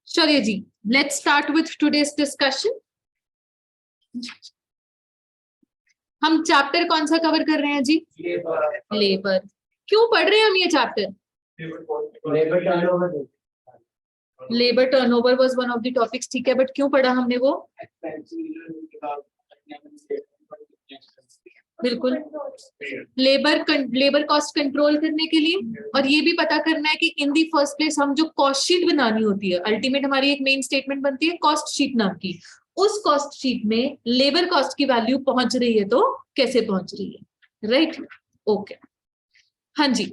चलिए जी, let's start with today's discussion. हम चैप्टर कौन सा कवर कर रहे हैं जी? लेबर। क्यों पढ़ रहे हैं हम ये chapter? Labour turnover was one of the topics, ठीक है, बट क्यों पढ़ा हमने वो? बिल्कुल, लेबर कॉस्ट कंट्रोल करने के लिए, और ये भी पता करना है कि इन दी फर्स्ट प्लेस हम जो कॉस्ट शीट बनानी होती है, अल्टीमेट हमारी एक मेन स्टेटमेंट बनती है कॉस्ट शीट नाम की, उस कॉस्ट शीट में लेबर कॉस्ट की वैल्यू पहुंच रही है तो कैसे पहुंच रही है, राइट? ओके, हाँ जी।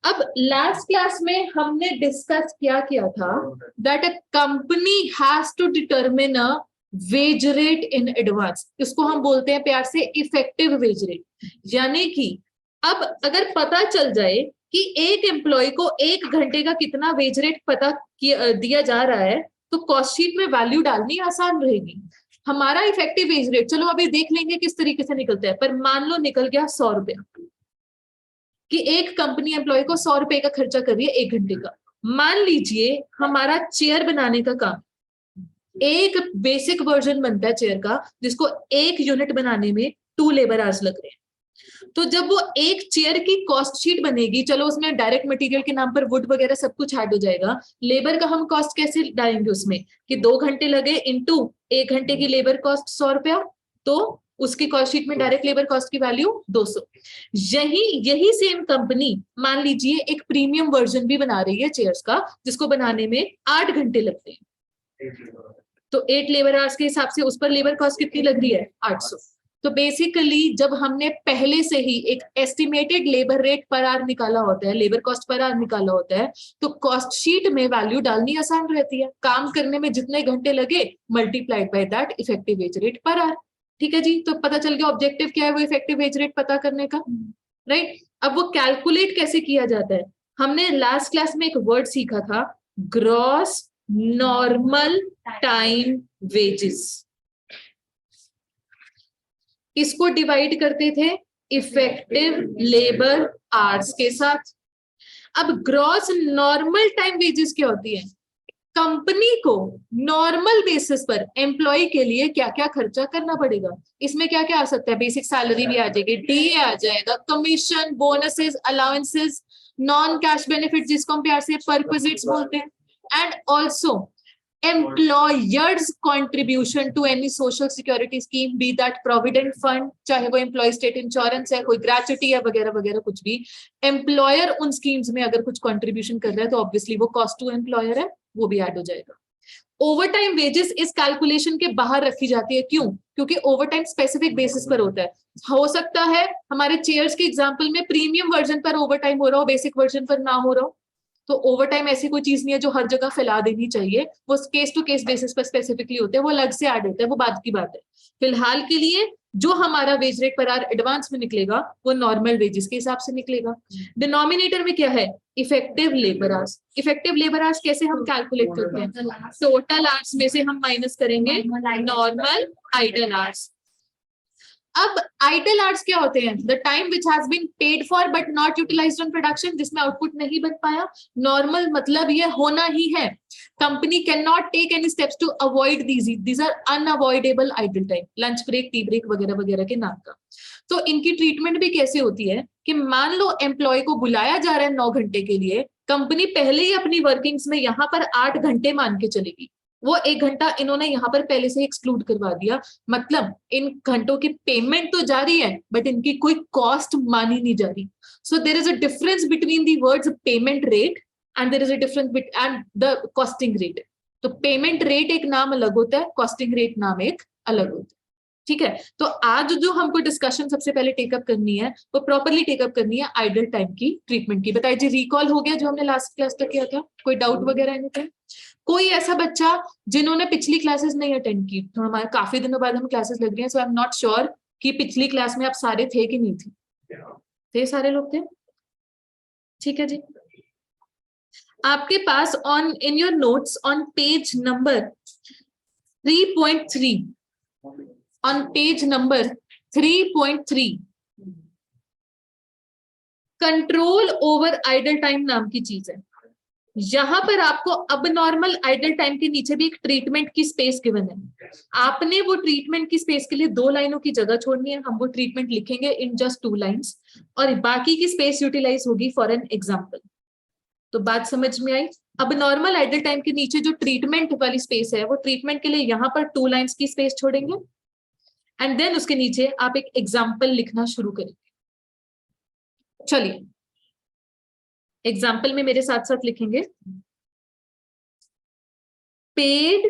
अब लास्ट क्लास में हमने डिस्कस किया था that a company has to determine a wage rate in advance. इसको हम बोलते हैं प्यार से इफेक्टिव वेज रेट। यानी कि अब अगर पता चल जाए कि एक एम्प्लॉय को 1 घंटे का कितना वेज रेट पता दिया जा रहा है, तो कॉस्ट शीट में वैल्यू डालनी आसान रहेगी। हमारा इफेक्टिव वेज रेट, चलो अभी देख लेंगे किस तरीके से निकलता है, पर मान लो निकल गया 100 रुपया, कि एक कंपनी एम्प्लॉय को 100 रुपए का खर्चा कर रही है 1 घंटे का। मान लीजिए हमारा चेयर बनाने का काम, एक बेसिक वर्जन बनता है चेयर का, जिसको 1 यूनिट बनाने में 2 लेबर आवर्स लग रहे हैं। तो जब वो एक चेयर की कॉस्ट शीट बनेगी, चलो उसमें डायरेक्ट मटेरियल के नाम पर वुड वगैरह सब कुछ ऐड हो जाएगा, लेबर का हम कॉस्ट कैसे डालेंगे उसमें कि 2 घंटे लगे इनटू 1 घंटे की लेबर कॉस्ट 100 रुपया, तो उसकी कॉस्ट शीट में डायरेक्ट लेबर कॉस्ट की वैल्यू 200। यही सेम कंपनी मान लीजिए एक प्रीमियम वर्जन भी बना रही है चेयर्स का, जिसको बनाने में 8 घंटे लगते हैं, तो 8 लेबर आवर्स के हिसाब से उस पर लेबर कॉस्ट कितनी लग रही है? 800। तो बेसिकली जब हमने पहले से ही एक estimated labour rate per hour निकाला होता है, लेबर कॉस्ट पर आवर निकाला होता है, तो कॉस्ट शीट में वैल्यू डालनी आसान रहती है। काम करने में जितने घंटे लगे multiplied by that effective wage rate per hour. ठीक है जी, तो पता चल गया ऑब्जेक्टिव क्या है, वो इफेक्टिव वेज रेट पता करने का, राइट? अब वो कैलकुलेट कैसे किया जाता है, हमने लास्ट क्लास में एक वर्ड सीखा था, ग्रॉस नॉर्मल टाइम वेजेस। इसको डिवाइड करते थे इफेक्टिव लेबर आवर्स के साथ। अब ग्रॉस नॉर्मल टाइम वेजेस क्या होती है? कंपनी को नॉर्मल बेसिस पर एम्प्लॉय के लिए क्या क्या खर्चा करना पड़ेगा। इसमें क्या क्या आ सकता है? बेसिक सैलरी भी आ जाएगी, डीए आ जाएगा, commission, bonuses, allowances, non cash benefit जिसको हम प्यार से परक्विजिट्स बोलते हैं, and also employers contribution to any social security scheme, be that provident fund, चाहे वो employee state insurance है, कोई gratuity है, वगैरह वगैरह कुछ भी, employer उन schemes में अगर कुछ contribution कर रहा है तो obviously वो cost to employer है, वो भी add हो जाएगा। ओवरटाइम वेजेस इस कैलकुलेशन के बाहर रखी जाती है, क्यों? क्योंकि ओवरटाइम स्पेसिफिक बेसिस पर होता है। हो सकता है हमारे चेयर्स के एग्जांपल में प्रीमियम वर्जन पर ओवरटाइम हो रहा हो, बेसिक वर्जन पर ना हो रहा हो, तो ओवरटाइम ऐसी कोई चीज नहीं है जो हर जगह फैला देनी चाहिए, वो केस टू केस बेसिस पर स्पेसिफिकली होते हैं, वो अलग से ऐड होता है, वो बात की बात है। फिलहाल के लिए जो हमारा wage rate per hour advance में निकलेगा वो नॉर्मल वेजेस के हिसाब से निकलेगा। डिनोमिनेटर में क्या है? Effective labour hours. Effective labour hours कैसे हम कैलकुलेट करते हैं? टोटल आवर्स में से हम माइनस करेंगे नॉर्मल आइडल आवर्स। अब आइडल आवर्स क्या होते हैं? The time which has been paid for but not utilised on production, जिसमें आउटपुट नहीं बन पाया। नॉर्मल मतलब ये होना ही है, company can not take any steps to avoid these are unavoidable idle time, lunch break, tea break वगैरह वगैरह के नाम का। तो इनकी ट्रीटमेंट भी कैसे होती है कि मान लो एम्प्लॉय को बुलाया जा रहा है 9 घंटे के लिए, कंपनी पहले ही अपनी वर्किंग्स में यहाँ पर 8 घंटे मान के चलेगी, वो 1 घंटा इन्होंने यहाँ पर पहले से एक्सक्लूड करवा दिया, मतलब इन घंटों की पेमेंट तो जारी है बट इनकी कोई कॉस्ट मानी नहीं जा रही। So there is a difference between the words payment rate and there is a difference and the costing rate. तो पेमेंट रेट एक नाम अलग होता है, कॉस्टिंग रेट नाम एक अलग होता है। ठीक है, तो आज जो हमको डिस्कशन सबसे पहले टेकअप करनी है वो प्रॉपरली टेकअप करनी है आइडल टाइम की ट्रीटमेंट की। बताइए जी, रिकॉल हो गया जो हमने लास्ट क्लास तक किया था? कोई डाउट वगैरह नहीं? कोई ऐसा बच्चा जिन्होंने पिछली क्लासेस नहीं अटेंड की? तो हमारे काफी दिनों बाद हम क्लासेस लग रही हैं, सो आई एम नॉट श्योर कि पिछली क्लास में आप सारे थे कि नहीं थे सारे लोग थे? ठीक है जी। आपके pass on in your notes on page number 3.3, on page number 3.3 control over idle time नाम की चीज है। यहां पर आपको अब नॉर्मल आइडल टाइम के नीचे भी एक ट्रीटमेंट की स्पेस गिवन है। आपने वो ट्रीटमेंट की स्पेस के लिए 2 लाइनों की जगह छोड़नी है। हम वो ट्रीटमेंट लिखेंगे इन जस्ट 2 लाइंस और बाकी की स्पेस यूटिलाइज होगी फॉर एन एग्जाम्पल। तो बात समझ में आई? अब नॉर्मल आइडल टाइम के नीचे जो ट्रीटमेंट वाली स्पेस है वो ट्रीटमेंट के लिए यहां पर 2 लाइंस की स्पेस छोड़ेंगे एंड देन उसके नीचे आप एक एग्जाम्पल लिखना शुरू करेंगे। चलिए एग्जाम्पल में मेरे साथ साथ लिखेंगे, पेड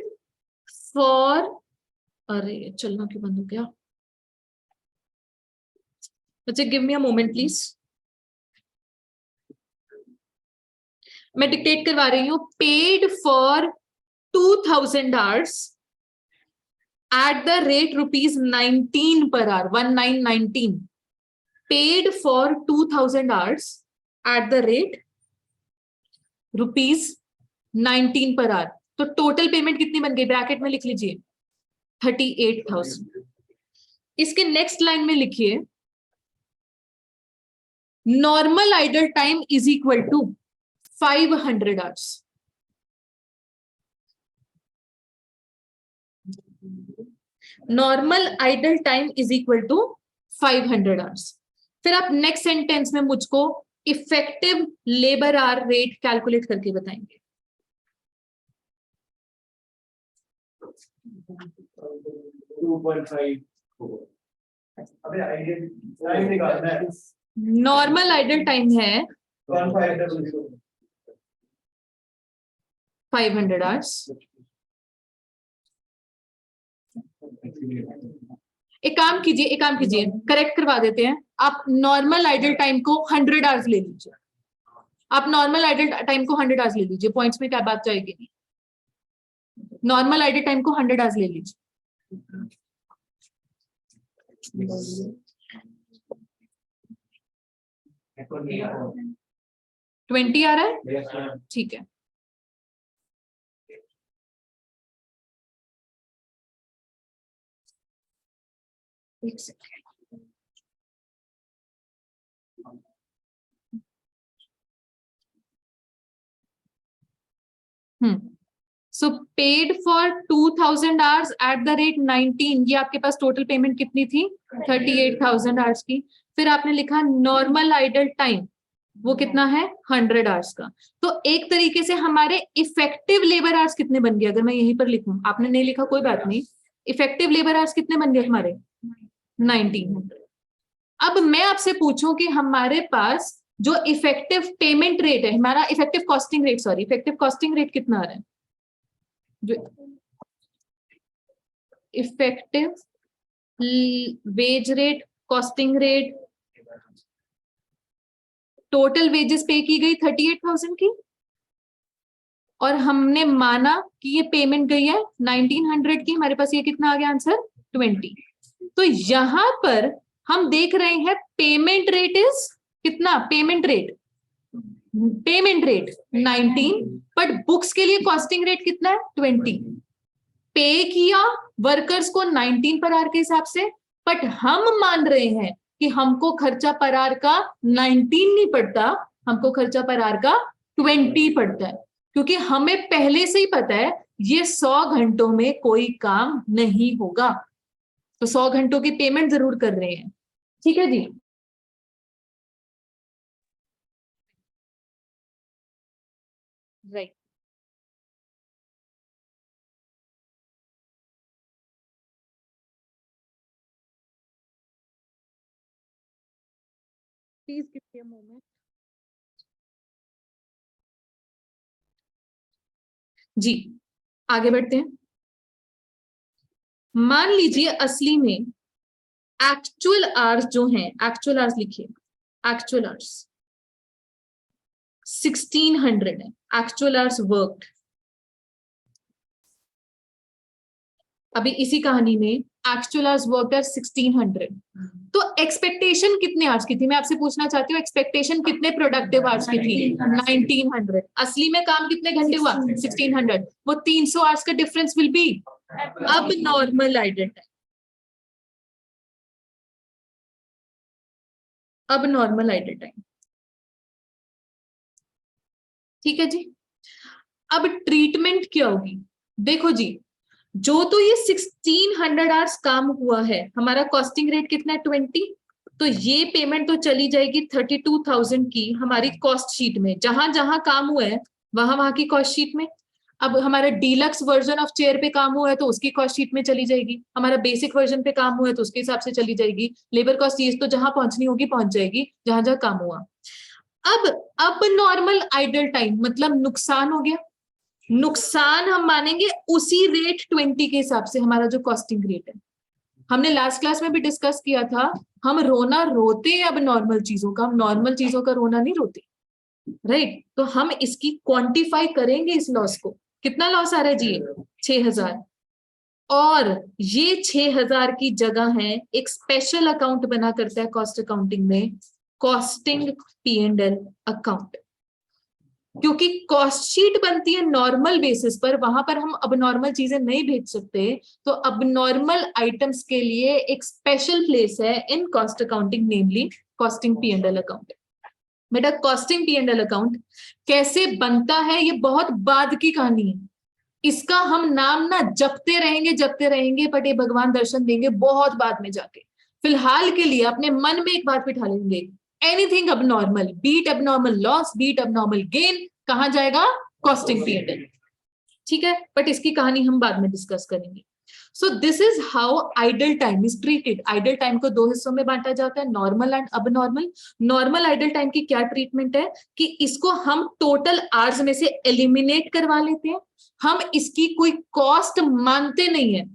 फॉर, अरे चलना क्यों बंद हो गया बच्चे, give me a moment please. मैं डिक्टेट करवा रही हूं। Paid for 2000 hours at the rate ₹19 per hour, 1919। Paid for 2000 hours at the rate ₹19 per hour। तो टोटल पेमेंट कितनी बन गई? ब्रैकेट में लिख लीजिए 38,000। इसके नेक्स्ट लाइन में लिखिए, normal idle time is equal to 500 hours. Normal idle time is equal to 500 hours. फिर आप नेक्स्ट सेंटेंस में मुझको effective labour hour rate calculate करके बताएंगे। 2.5। अबे आइडियल टाइम निकालना है। नॉर्मल आइडल टाइम है 500 आवर्स। एक काम कीजिए, करेक्ट करवा देते हैं। आप नॉर्मल आइडल टाइम को 100 आवर्स ले लीजिए। आप नॉर्मल आइडल टाइम को 100 आवर्स ले लीजिए, पॉइंट्स में क्या बात जाएगी? नॉर्मल आइडल टाइम को 100 आवर्स ले लीजिए। 20 आ रहा है? ठीक है। एक second. So paid for 2000 hours at the rate 19, ये आपके पास टोटल पेमेंट कितनी थी? 38,000 आवर्स की। फिर आपने लिखा नॉर्मल आइडल टाइम, वो कितना है? 100 आवर्स का। तो एक तरीके से हमारे इफेक्टिव लेबर आवर्स कितने बन गए? अगर मैं यहीं पर लिखूं, आपने नहीं लिखा कोई बात नहीं, इफेक्टिव लेबर आवर्स कितने बन गए हमारे? 1900। अब मैं आपसे पूछूं कि हमारे पास जो इफेक्टिव पेमेंट रेट है, हमारा effective costing rate, sorry effective costing rate कितना आ रहा है? जो effective wage rate, costing rate, total wages पे की गई 38,000 की, और हमने माना कि ये पेमेंट गई है 1900 की। हमारे पास ये कितना आ गया आंसर? 20। तो यहां पर हम देख रहे हैं पेमेंट रेट इज कितना? पेमेंट रेट 19, बट बुक्स के लिए कॉस्टिंग रेट कितना है? 20। पे किया वर्कर्स को 19 पर आर के हिसाब से, बट हम मान रहे हैं कि हमको खर्चा पर आर का 19 नहीं पड़ता, हमको खर्चा पर आर का 20 पड़ता है, क्योंकि हमें पहले से ही पता है ये 100 घंटों में कोई काम नहीं होगा, तो 100 घंटों की पेमेंट जरूर कर रहे हैं। ठीक है जी। Right. Please give me a moment. जी आगे बढ़ते हैं। मान लीजिए असली में एक्चुअल आवर्स जो हैं, एक्चुअल आवर्स लिखिए, एक्चुअल आवर्स 1600 है, एक्चुअल आवर्स वर्कड। अभी इसी कहानी में एक्चुअल आवर्स वर्कड आर 1600, तो एक्सपेक्टेशन कितने आवर्स की थी, मैं आपसे पूछना चाहती हूँ, एक्सपेक्टेशन कितने प्रोडक्टिव आवर्स की थी? 1900। असली में काम कितने घंटे हुआ? 1600। वो 300 आवर्स का डिफरेंस विल बी अब नॉर्मल आइडल टाइम, अब नॉर्मल आइडल टाइम। ठीक है जी। अब ट्रीटमेंट क्या होगी? देखो जी, जो तो ये 1600 आवर्स काम हुआ है, हमारा कॉस्टिंग रेट कितना है? 20। तो ये पेमेंट तो चली जाएगी 32,000 की हमारी कॉस्ट शीट में, जहां जहां काम हुआ है वहां वहां की कॉस्ट शीट में। अब हमारा डीलक्स वर्जन ऑफ चेयर पे काम हुआ है तो उसकी कॉस्ट शीट में चली जाएगी, हमारा बेसिक वर्जन पे काम हुआ है तो उसके हिसाब से चली जाएगी। लेबर कॉस्ट चीज तो जहां पहुंचनी होगी पहुंच जाएगी, जहां जहां काम हुआ। अब नॉर्मल आइडल टाइम मतलब नुकसान हो गया। नुकसान हम मानेंगे उसी रेट 20 के हिसाब से, हमारा जो कॉस्टिंग रेट है। हमने लास्ट क्लास में भी डिस्कस किया था, हम रोना रोते हैं अब नॉर्मल चीजों का, हम नॉर्मल चीजों का रोना नहीं रोते, राइट? तो हम इसकी क्वांटिफाई करेंगे इस लॉस को। कितना लॉस आ रहा है जी? 6000। और ये 6000 की जगह है एक स्पेशल अकाउंट बना करता है कॉस्ट अकाउंटिंग में, कॉस्टिंग P&L अकाउंट। क्योंकि कॉस्ट शीट बनती है नॉर्मल बेसिस पर, वहां पर हम अब नॉर्मल चीजें नहीं भेज सकते, तो अब नॉर्मल आइटम्स के लिए एक स्पेशल प्लेस है in cost accounting, namely costing P&L account. बेटा कॉस्टिंग P&L अकाउंट कैसे बनता है ये बहुत बाद की कहानी है, इसका हम नाम ना जपते रहेंगे, बट ये भगवान दर्शन देंगे बहुत बाद में जाके। फिलहाल के लिए अपने मन में एक बात बिठा लेंगे, एनीथिंग अब नॉर्मल, बीट अब नॉर्मल लॉस, बीट अब नॉर्मल गेन, कहां जाएगा? Costing P&L। ठीक है, बट इसकी कहानी हम बाद में डिस्कस करेंगे। So this is how idol time is treated. Idle time को दो हिस्सों में बांटा जाता है, नॉर्मल एंड अब नॉर्मल। नॉर्मल आइडल टाइम की क्या ट्रीटमेंट है कि इसको हम टोटल आवर्स में से एलिमिनेट करवा लेते हैं, हम इसकी कोई कॉस्ट मानते नहीं है,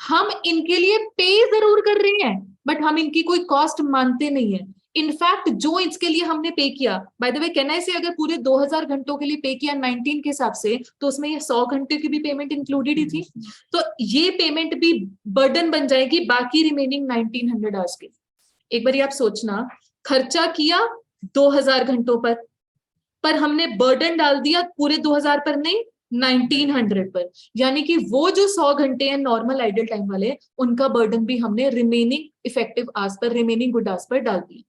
हम इनके लिए पे जरूर कर रहे हैं बट हम इनकी कोई कॉस्ट मानते नहीं है। इनफैक्ट जो इसके लिए हमने पे किया, bye the way can I से, अगर पूरे 2000 घंटों के लिए पे किया 19 के हिसाब से, तो उसमें ये 100 घंटे की भी पेमेंट इंक्लूडेड ही थी, तो ये पेमेंट भी बर्डन बन जाएगी बाकी रिमेनिंग 1900 आवर्स के। एक बार आप सोचना, खर्चा किया 2000 घंटों पर हमने बर्डन डाल दिया पूरे 2000 पर नहीं, 1900 पर, यानी कि वो जो 100 घंटे हैं नॉर्मल आइडल टाइम वाले, उनका बर्डन भी हमने रिमेनिंग इफेक्टिव आवर्स पर, रिमेनिंग गुड आवर्स पर डाल दिया।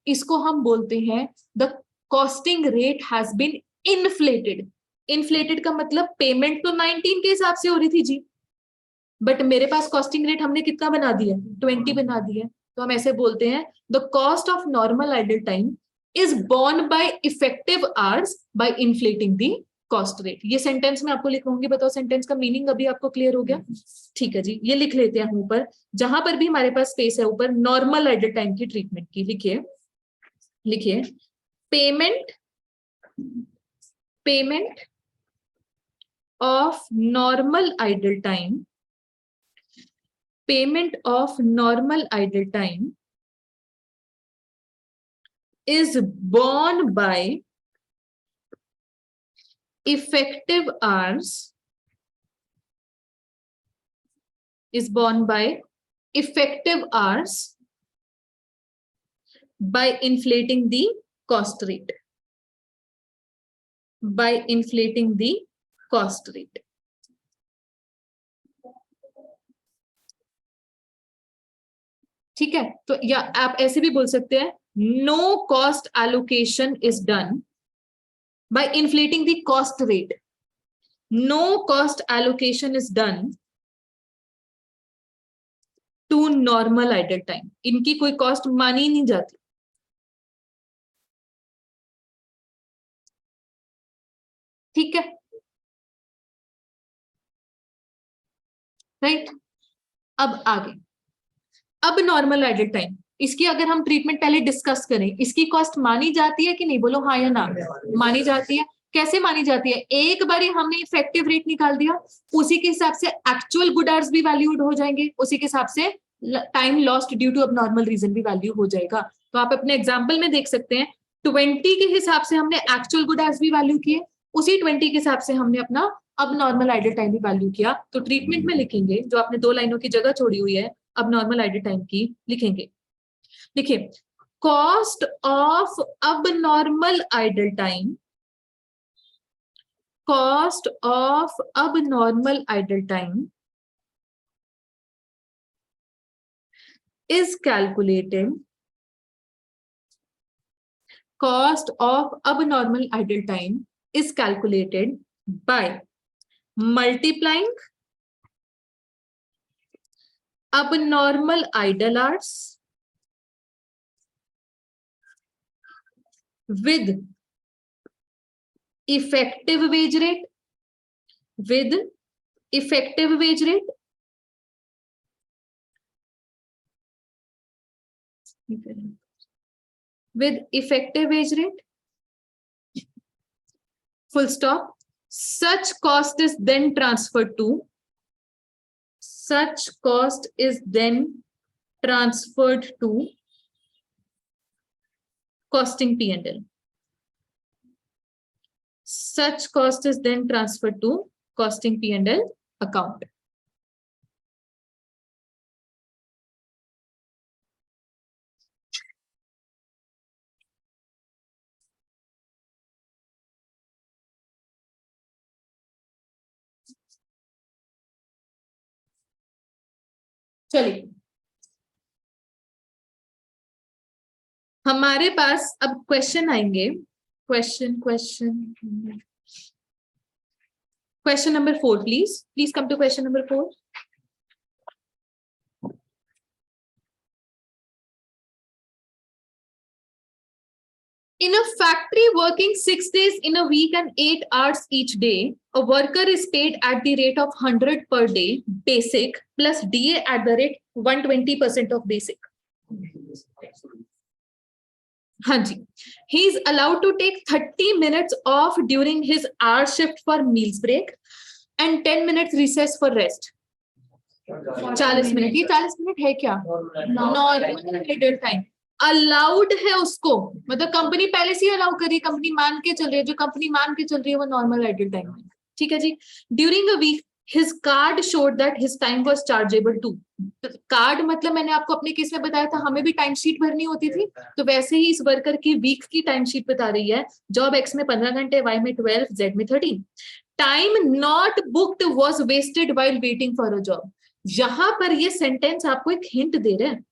इसको हम बोलते हैं the costing rate has been inflated. Inflated का मतलब पेमेंट तो 19 के हिसाब से हो रही थी जी, बट मेरे पास कॉस्टिंग रेट हमने कितना बना दिया? 20 बना दिया। तो हम ऐसे बोलते हैं the cost of normal idle time is borne by effective hours by inflating the cost rate. ये सेंटेंस में आपको लिखूंगी, बताओ सेंटेंस का मीनिंग अभी आपको क्लियर हो गया? ठीक है जी, ये लिख लेते हैं हम ऊपर, जहां पर भी हमारे पास स्पेस है ऊपर, नॉर्मल आइडल टाइम की ट्रीटमेंट की लिखिए payment of normal idle time, payment of normal idle time is borne by effective hours, by inflating the cost rate, ठीक है? तो या आप ऐसे भी बोल सकते हैं, no cost allocation is done by inflating the cost rate. No cost allocation is done to normal idle time. इनकी कोई कॉस्ट मानी नहीं जाती। ठीक है, राइट? अब आगे, अब नॉर्मल आइडल टाइम, इसकी अगर हम ट्रीटमेंट पहले डिस्कस करें, इसकी कॉस्ट मानी जाती है कि नहीं? बोलो हाँ या ना। मानी जाती है। कैसे मानी जाती है? एक बार हमने इफेक्टिव रेट निकाल दिया, उसी के हिसाब से एक्चुअल गुड आवर्स भी वैल्यूड हो जाएंगे, उसी के हिसाब से time lost due to abnormal reason भी वैल्यू हो जाएगा। तो आप अपने एग्जाम्पल में देख सकते हैं 20 के हिसाब से हमने एक्चुअल गुड आवर्स भी वैल्यू किए, उसी 20 के हिसाब से हमने अपना अब नॉर्मल आइडल टाइम भी वैल्यू किया। तो ट्रीटमेंट में लिखेंगे, जो आपने 2 लाइनों की जगह छोड़ी हुई है अब नॉर्मल आइडल टाइम की लिखेंगे। देखिए, कॉस्ट ऑफ अब normal idle time, cost of abnormal idle time is calculated, cost of abnormal idle time is calculated by multiplying abnormal idle hours with effective wage rate, with effective wage rate, with effective wage rate, full stop. Such cost is then transferred to, such cost is then transferred to costing P&L. Such cost is then transferred to costing P&L account. चलिए, हमारे पास अब question आएंगे। Question number 4, please. Please come to question number 4. In a factory working 6 days in a week and 8 hours each day, a worker is paid at the rate of 100 per day, basic, plus DA at the rate 120% of basic. हाँ जी, he is allowed to take 30 minutes off during his hour shift for meals break and 10 minutes recess for rest. 40 minute, ये 40 minute है क्या? Normal idle time allowed है उसको, मतलब company पहले से ही allow कर रही है, कंपनी मान के चल रही है, जो कंपनी मान के चल रही है वो नॉर्मल आइडल टाइम है। ठीक है जी। During a week his card showed that his time was chargeable too. Card मतलब मैंने आपको अपने केस में बताया था, हमें भी टाइम शीट भरनी होती थी, तो वैसे ही इस वर्कर की वीक की टाइम शीट बता रही है। जॉब एक्स में 15 घंटे, वाई में 12, जेड में 13। Time not booked was wasted while waiting for a job. यहां पर ये सेंटेंस आपको एक हिंट दे रहे हैं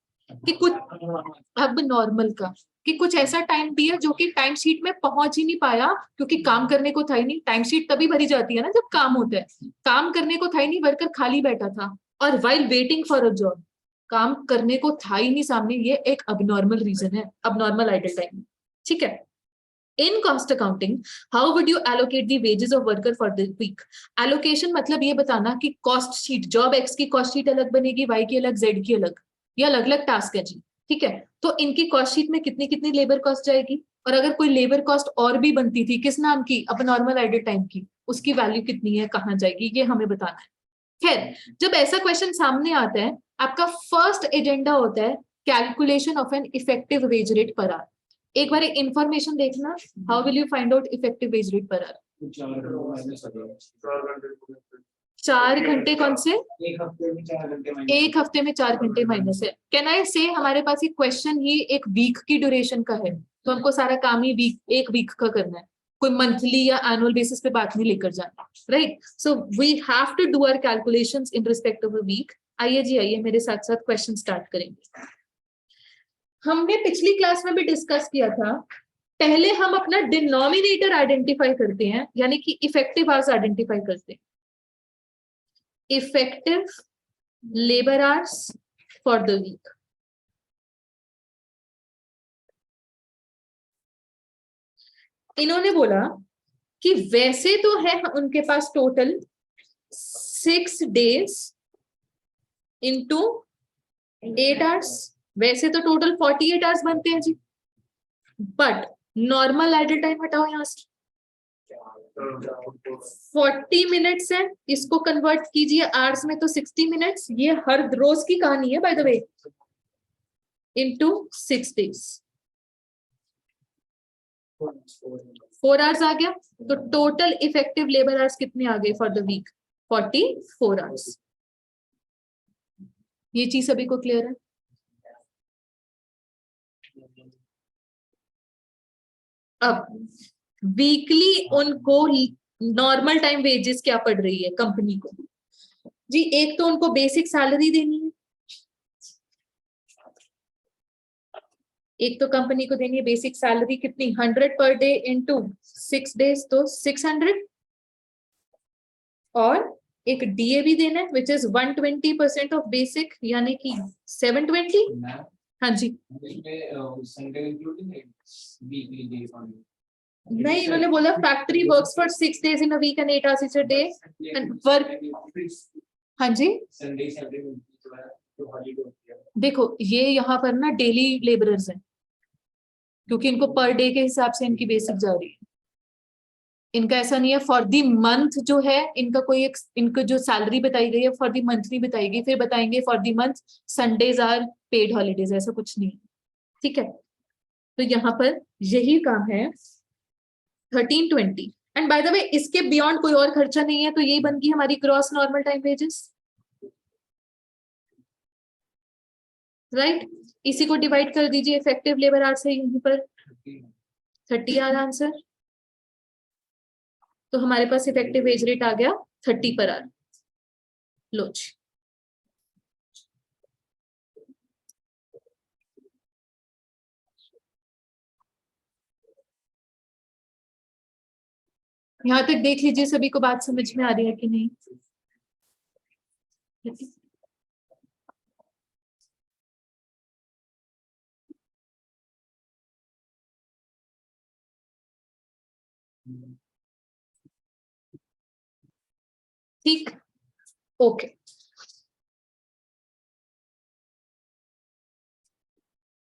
कि कुछ अब नॉर्मल का, कि कुछ ऐसा टाइम भी है जो कि टाइम शीट में पहुंच ही नहीं पाया क्योंकि काम करने को था ही नहीं। टाइम शीट तभी भरी जाती है ना जब काम होता है, काम करने को था ही नहीं, वर्कर खाली बैठा था। और while waiting for a job, काम करने को था ही नहीं सामने, ये एक अबनॉर्मल रीजन है, अबनॉर्मल आइडल टाइम। ठीक है। In cost accounting, how would you allocate the wages of worker for the week? Allocation मतलब ये बताना कि कॉस्ट शीट, जॉब एक्स की कॉस्ट शीट अलग बनेगी, वाई की अलग, जेड की अलग, ये अलग अलग टास्क है जी। ठीक है, तो इनकी कॉस्ट शीट में कितनी कितनी लेबर कॉस्ट जाएगी, और अगर कोई लेबर कॉस्ट और भी बनती थी किस नाम की, अब नॉर्मल आइडल टाइम की, उसकी वैल्यू कितनी है, कहाँ जाएगी, ये हमें बताना है। खैर, जब ऐसा क्वेश्चन सामने आता है, आपका फर्स्ट एजेंडा होता है calculation of an effective wage rate per hour. एक बार इंफॉर्मेशन देखना, how will you find out effective wage rate per hour? 4 घंटे कौन से? एक हफ्ते में 4 घंटे, एक हफ्ते में 4 घंटे माइनस है। कैन आई से हमारे पास ये क्वेश्चन ही एक वीक की ड्यूरेशन का है, तो हमको सारा काम ही एक वीक का करना है, कोई मंथली या एनुअल बेसिस पे बात नहीं लेकर जाना, right? So we have to do our calculations in respect of a week. आइए जी, आइए मेरे साथ साथ क्वेश्चन स्टार्ट करेंगे। हमने पिछली क्लास में भी डिस्कस किया था, पहले हम अपना डिनोमिनेटर आइडेंटिफाई करते हैं, यानी कि इफेक्टिव आवर्स आइडेंटिफाई करते हैं। Effective labour hours for the week. इन्होंने बोला कि वैसे तो है उनके पास टोटल 6 days इंटू 8 hours, वैसे तो टोटल 48 hours बनते हैं जी, बट नॉर्मल आइडल टाइम हटाओ यहां से, 40 मिनट्स है, इसको कन्वर्ट कीजिए आवर्स में तो 60 मिनट्स, ये हर रोज की कहानी है by the way, into 6 days 4 hours आ गया। तो टोटल इफेक्टिव लेबर आवर्स कितने आ गए फॉर द वीक? 44 आवर्स। ये चीज सभी को क्लियर है? अब वीकली उनको नॉर्मल टाइम वेजेस क्या पड़ रही है कंपनी को जी? एक तो उनको बेसिक सैलरी देनी है, एक तो कंपनी को देनी है बेसिक सैलरी कितनी? 100 पर डे इंटू 6 डेज तो 600, और एक डीए भी देना है विच इज 120% ऑफ बेसिक, यानी कि 720। हाँ जी, नहीं, इन्होंने बोला factory works for 6 days in a week and 8 hours each a day and work. हाँ जी, देखो ये यहाँ पर ना डेली लेबरर्स हैं, क्योंकि इनको पर डे के हिसाब से इनकी बेसिक जा रही है। इनका ऐसा नहीं है फॉर दी मंथ जो है इनका कोई एक, इनको जो सैलरी बताई गई है फॉर दी मंथ नहीं बताएगी, फिर बताएंगे for the month Sundays are paid holidays, ऐसा कुछ नहीं है। ठीक है, तो यहाँ पर यही काम है 1320। एंड बाय द वे इसके बियॉन्ड कोई और खर्चा नहीं है, तो यही बन गई हमारी gross normal time wages, right? इसी को डिवाइड कर दीजिए इफेक्टिव लेबर आवर्स है यहीं पर 30 आवर आंसर, तो हमारे पास इफेक्टिव वेज रेट आ गया 30 पर आवर। लो जी, यहां तक देख लीजिए सभी को बात समझ में आ रही है कि नहीं? ठीक, ओके।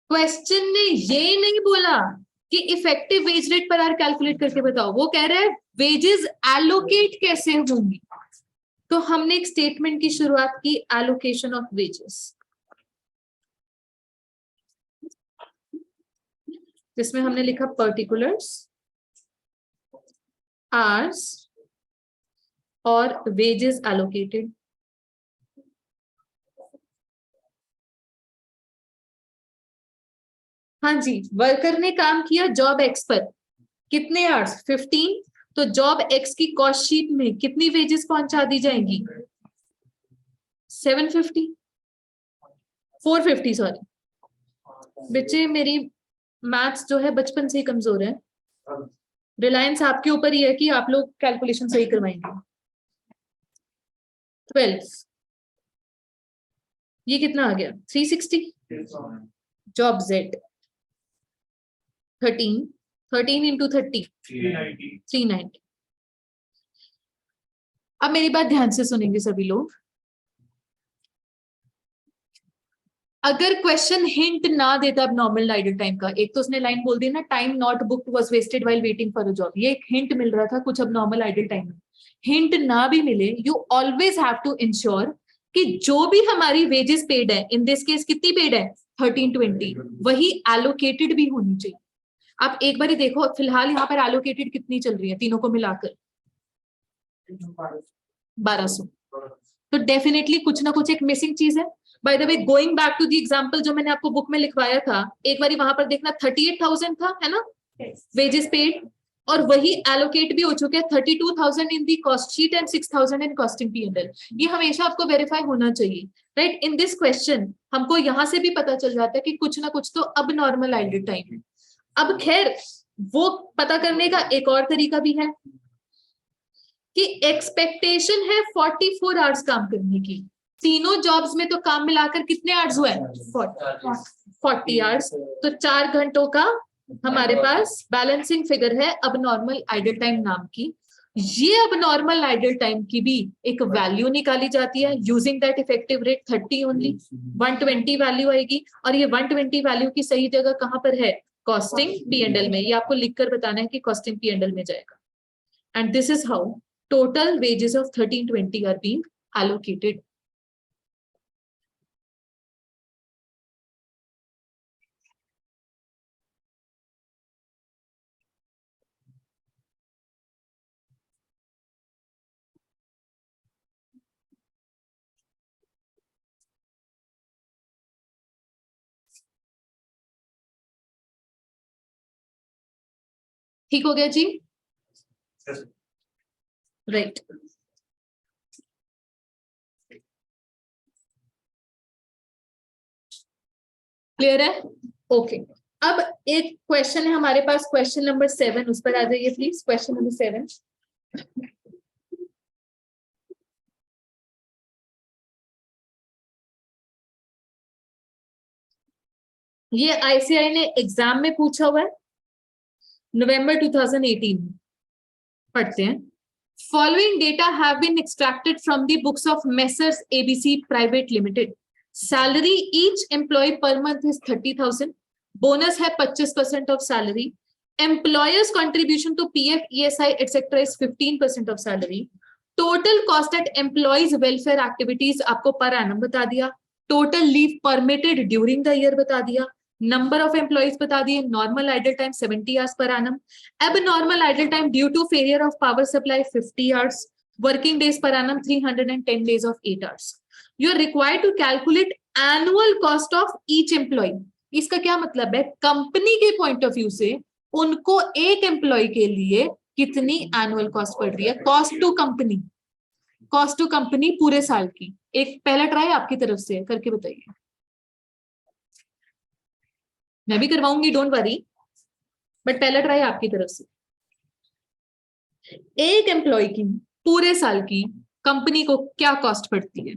क्वेश्चन ने ये नहीं बोला कि effective wage rate per hour calculate करके बताओ, वो कह रहा है वेजेस एलोकेट कैसे होंगी। तो हमने एक स्टेटमेंट की शुरुआत की, एलोकेशन ऑफ वेजेस, जिसमें हमने लिखा पर्टिकुलर्स, आवर्स और वेजेस एलोकेटेड। हाँ जी, वर्कर ने काम किया जॉब एक्स पर, कितने आवर्स? 15। तो जॉब एक्स की कॉस्ट शीट में कितनी वेजेस पहुंचा दी जाएंगी? 750, 450 सॉरी। बच्चे मेरी मैथ्स जो है बचपन से ही कमजोर है, रिलायंस आपके ऊपर ही है कि आप लोग कैलकुलेशन सही करवाएंगे। 12, ये कितना आ गया? 360। Job Z 13 into 30 390। अब मेरी बात ध्यान से सुनेंगे सभी लोग। अगर क्वेश्चन हिंट ना देता अब नॉर्मल आइडल टाइम का, एक तो उसने लाइन बोल दी ना, time not booked was wasted while waiting for a job, ये एक हिंट मिल रहा था कुछ अब नॉर्मल आइडल टाइम में। हिंट ना भी मिले, you always have to ensure कि जो भी हमारी वेजेस पेड है, इन दिस केस कितनी पेड है? 1320, वही एलोकेटेड भी होनी चाहिए। आप एक बार ही देखो फिलहाल यहाँ पर एलोकेटेड कितनी चल रही है तीनों को मिलाकर? 1200। तो डेफिनेटली कुछ ना कुछ एक मिसिंग चीज है। By the way, going back to the example जो मैंने आपको बुक में लिखवाया था, एक बारी वहां पर देखना 38,000 था, है ना, वेजेस पेड, और वही एलोकेट भी हो चुके हैं 32,000 in the cost sheet and 6,000 in costing P&L। ये हमेशा आपको वेरीफाई होना चाहिए, राइट? इन दिस क्वेश्चन हमको यहाँ से भी पता चल जाता है कि कुछ ना कुछ तो अब नॉर्मल आइडल टाइम है। अब खैर वो पता करने का एक और तरीका भी है कि एक्सपेक्टेशन है 44 आवर्स काम करने की, तीनों जॉब्स में तो काम मिलाकर कितने आवर्स हुए? 40 आवर्स। तो 4 घंटों का हमारे पास बैलेंसिंग फिगर है अब नॉर्मल आइडल टाइम नाम की। ये अब नॉर्मल आइडल टाइम की भी एक वैल्यू निकाली जाती है using that effective rate 30 only. 120 value आएगी, और ये 120 वैल्यू की सही जगह कहां पर है? कॉस्टिंग P&L में। ये आपको लिखकर बताना है कि कॉस्टिंग P&L में जाएगा। and this is how total wages of 1320 are being allocated. ठीक हो गया जी? राइट, क्लियर है? ओके, अब एक क्वेश्चन है हमारे पास, क्वेश्चन नंबर 7, उस पर आ जाइए प्लीज। क्वेश्चन नंबर 7, ये आईसीआई ने एग्जाम में पूछा हुआ है, नवंबर 2018 में। पढ़ते हैं। Following data have been extracted from the books of Messrs ABC Private Limited. Salary each employee per month is 30,000. Bonus है 25% of salary. Employers contribution to PF, ESI, etc. is 15% of salary. Total cost at employees welfare activities आपको per annum बता दिया. Total leave permitted during the year बता दिया. Number of employees बता दिए. Normal idle time 70 hours per annum. Abnormal idle time due to failure of power supply 50 hours. Working days per annum 310 days of 8 hours. You are required to calculate annual cost of each employee. इसका क्या मतलब है? Company के point of view से उनको एक employ के लिए कितनी एनुअल कॉस्ट पड़ रही है? Cost to company, cost to company पूरे साल की। एक पहला ट्राई आपकी तरफ से करके बताइए। मैं भी करवाऊंगी, डोंट वरी, बट पहला ट्राई आपकी तरफ से। एक एम्प्लॉय की पूरे साल की कंपनी को क्या कॉस्ट पड़ती है?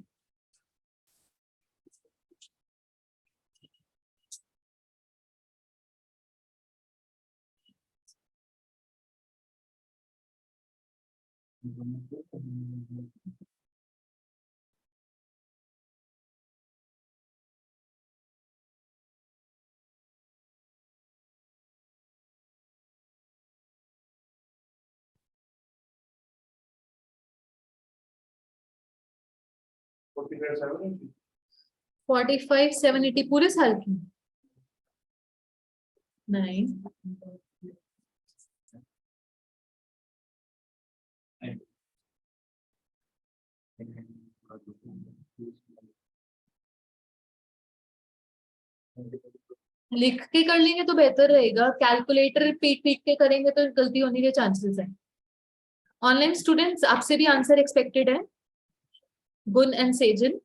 $45,780. 45,780 पूरे साल की? नहीं, लिख के कर लेंगे तो बेहतर रहेगा। कैलकुलेटर पीट पीट के करेंगे तो गलती होने के चांसेस हैं। ऑनलाइन स्टूडेंट्स, आपसे भी आंसर एक्सपेक्टेड है। गुन एंड सेजल,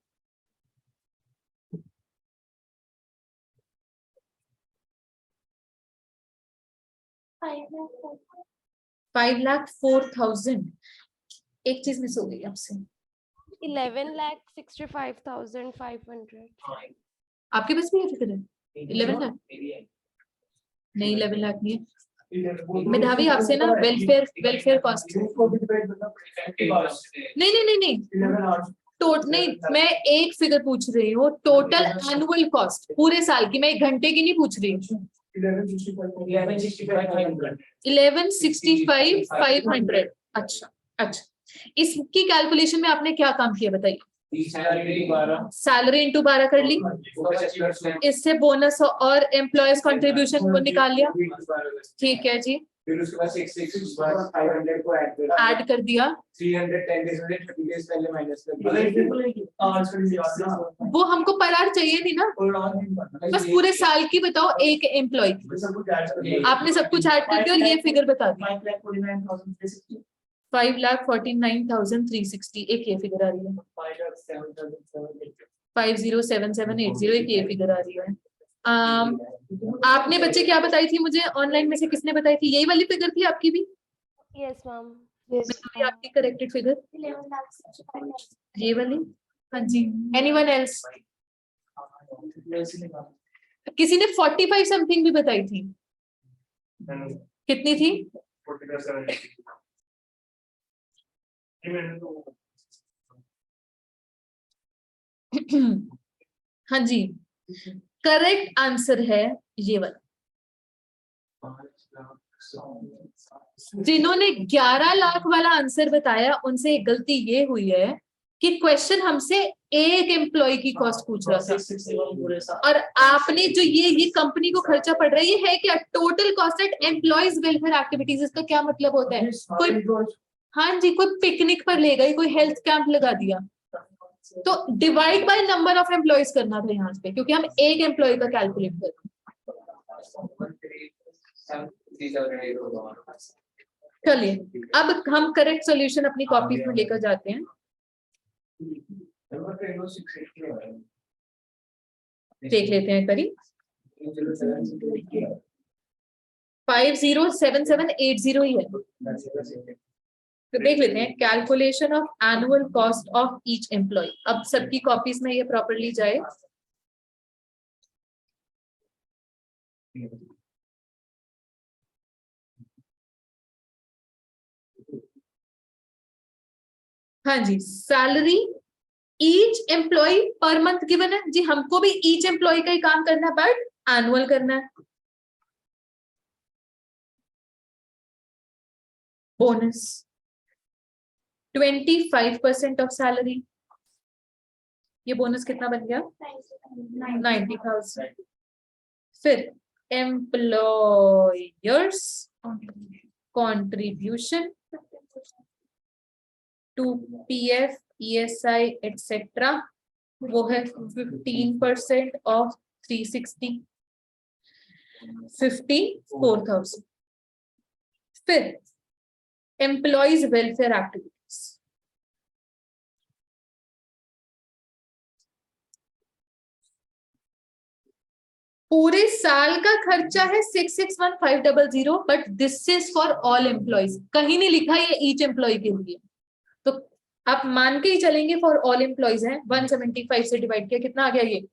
$5,04,000। एक चीज मिस हो गई आपसे। 11,65,500. आपके पास भी है फिक्र है? 11 लाख नहीं, 11 लाख नहीं है। मेधावी आपसे ना वेलफेयर कॉस्ट नहीं नहीं नहीं नहीं नहीं, मैं एक फिगर पूछ रही हूँ, टोटल एनुअल कॉस्ट पूरे साल की, मैं एक घंटे की नहीं पूछ रही हूँ। 11,65,500। अच्छा अच्छा, इसकी कैलकुलेशन में आपने क्या काम किया बताइए? सैलरी इंटू 12 कर ली, इससे बोनस और एम्प्लॉयज कंट्रीब्यूशन को निकाल लिया। ठीक है जी, फिर उसके बाद 500 को ऐड कर दिया। 310 डेज में 30 डेज पहले माइनस कर दिया। वो हमको पर आवर चाहिए थी ना, बस पूरे साल की बताओ एक एम्प्लॉय की। आपने सब कुछ ऐड कर दिया और ये फिगर बता दी। 5,49,360 एक ये फिगर आ रही है। 507780 एक ये फिगर आ रही है। आपने बच्चे क्या बताई थी मुझे? ऑनलाइन में से किसने बताई थी? यही वाली फिगर थी आपकी भी? Yes, ma'am. आपकी करेक्टेड फिगर ये वाली? हाँ जी। Anyone else? किसी ने 45 समथिंग भी बताई थी। कितनी थी? 45,780। हाँ जी, करेक्ट आंसर है ये वाला। जिन्होंने 11 लाख वाला आंसर बताया उनसे एक गलती ये हुई है कि क्वेश्चन हमसे एक एम्प्लॉय की कॉस्ट पूछ रहा था, और आपने जो ये कंपनी को खर्चा पड़ रहा है, ये है क्या? Total cost at employees welfare activities. इसका क्या मतलब होता है? कोई, हाँ जी, कोई पिकनिक पर ले गई, कोई हेल्थ कैंप लगा दिया, तो divide by number of employees करना था यहाँ पे, क्योंकि हम एक एम्प्लॉय का कैलकुलेट कर रहे हैं। चलिए अब हम करेक्ट सॉल्यूशन अपनी कॉपीज में लेकर जाते हैं। देख लेते हैं करीब 507780 ही है, तो देख लेते हैं calculation of annual cost of each employee. अब सबकी कॉपीज में ये प्रॉपरली जाए। हाँ जी, salary each employee per month given है जी, हमको भी ईच एम्प्लॉय का ही काम करना है, बट एनुअल करना है। बोनस 25% ऑफ सैलरी, ये बोनस कितना बन गया? 90,000। फिर employer's contribution to PF ESI etcetera, वो है 15% ऑफ 360, 54,000। फिर एम्प्लॉयज वेलफेयर एक्टिविटीज, पूरे साल का खर्चा है 661,500, but this is for all employees, कहीं नहीं लिखा ये ईच एम्प्लॉय के लिए, तो आप मान के ही चलेंगे फॉर ऑल एम्प्लॉयज है। 175 से डिवाइड किया, कितना आ गया? ये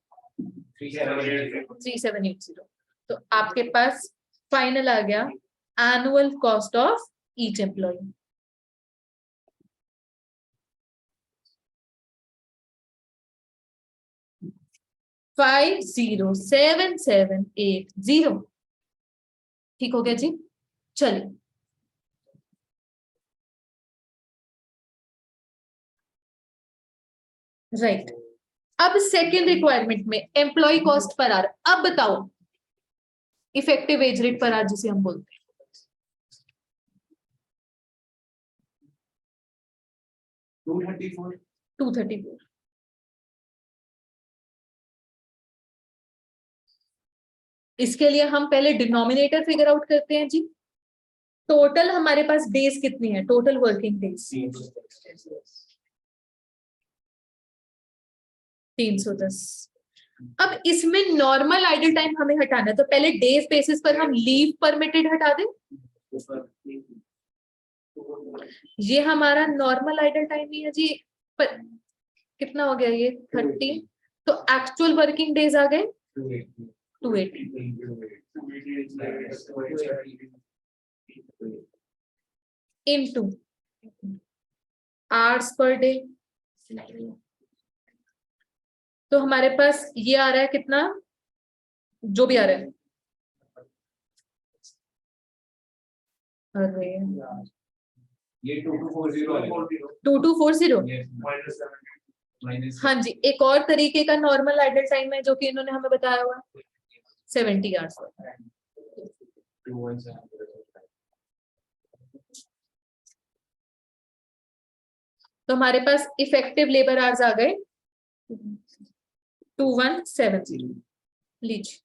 3780। तो आपके पास फाइनल आ गया annual cost of each employ. $50,780। ठीक हो गया जी। चलिए राइट, अब सेकेंड रिक्वायरमेंट में एम्प्लॉय कॉस्ट पर आर। अब बताओ इफेक्टिव वेज रेट पर आर जिसे हम बोलते हैं, 234। इसके लिए हम पहले डिनोमिनेटर फिगर आउट करते हैं जी। टोटल हमारे पास डेज कितनी है? Total working days 310। अब इसमें नॉर्मल आइडल टाइम हमें हटाना है, तो पहले डेज बेसिस पर हम लीव परमिटेड हटा दें। ये हमारा नॉर्मल आइडल टाइम ही है जी, पर कितना हो गया ये? 30। तो एक्चुअल वर्किंग डेज आ गए 280 इनटू आवर्स पर डे। तो हमारे पास ये आ रहा है कितना, जो भी आ रहा है, अरे ये 2240 2240। हाँ जी, एक और तरीके का नॉर्मल आइडल टाइम है जो कि इन्होंने हमें बताया हुआ 70 आवर्स। तो हमारे पास इफेक्टिव लेबर आवर्स आ गए 2170। लीजिए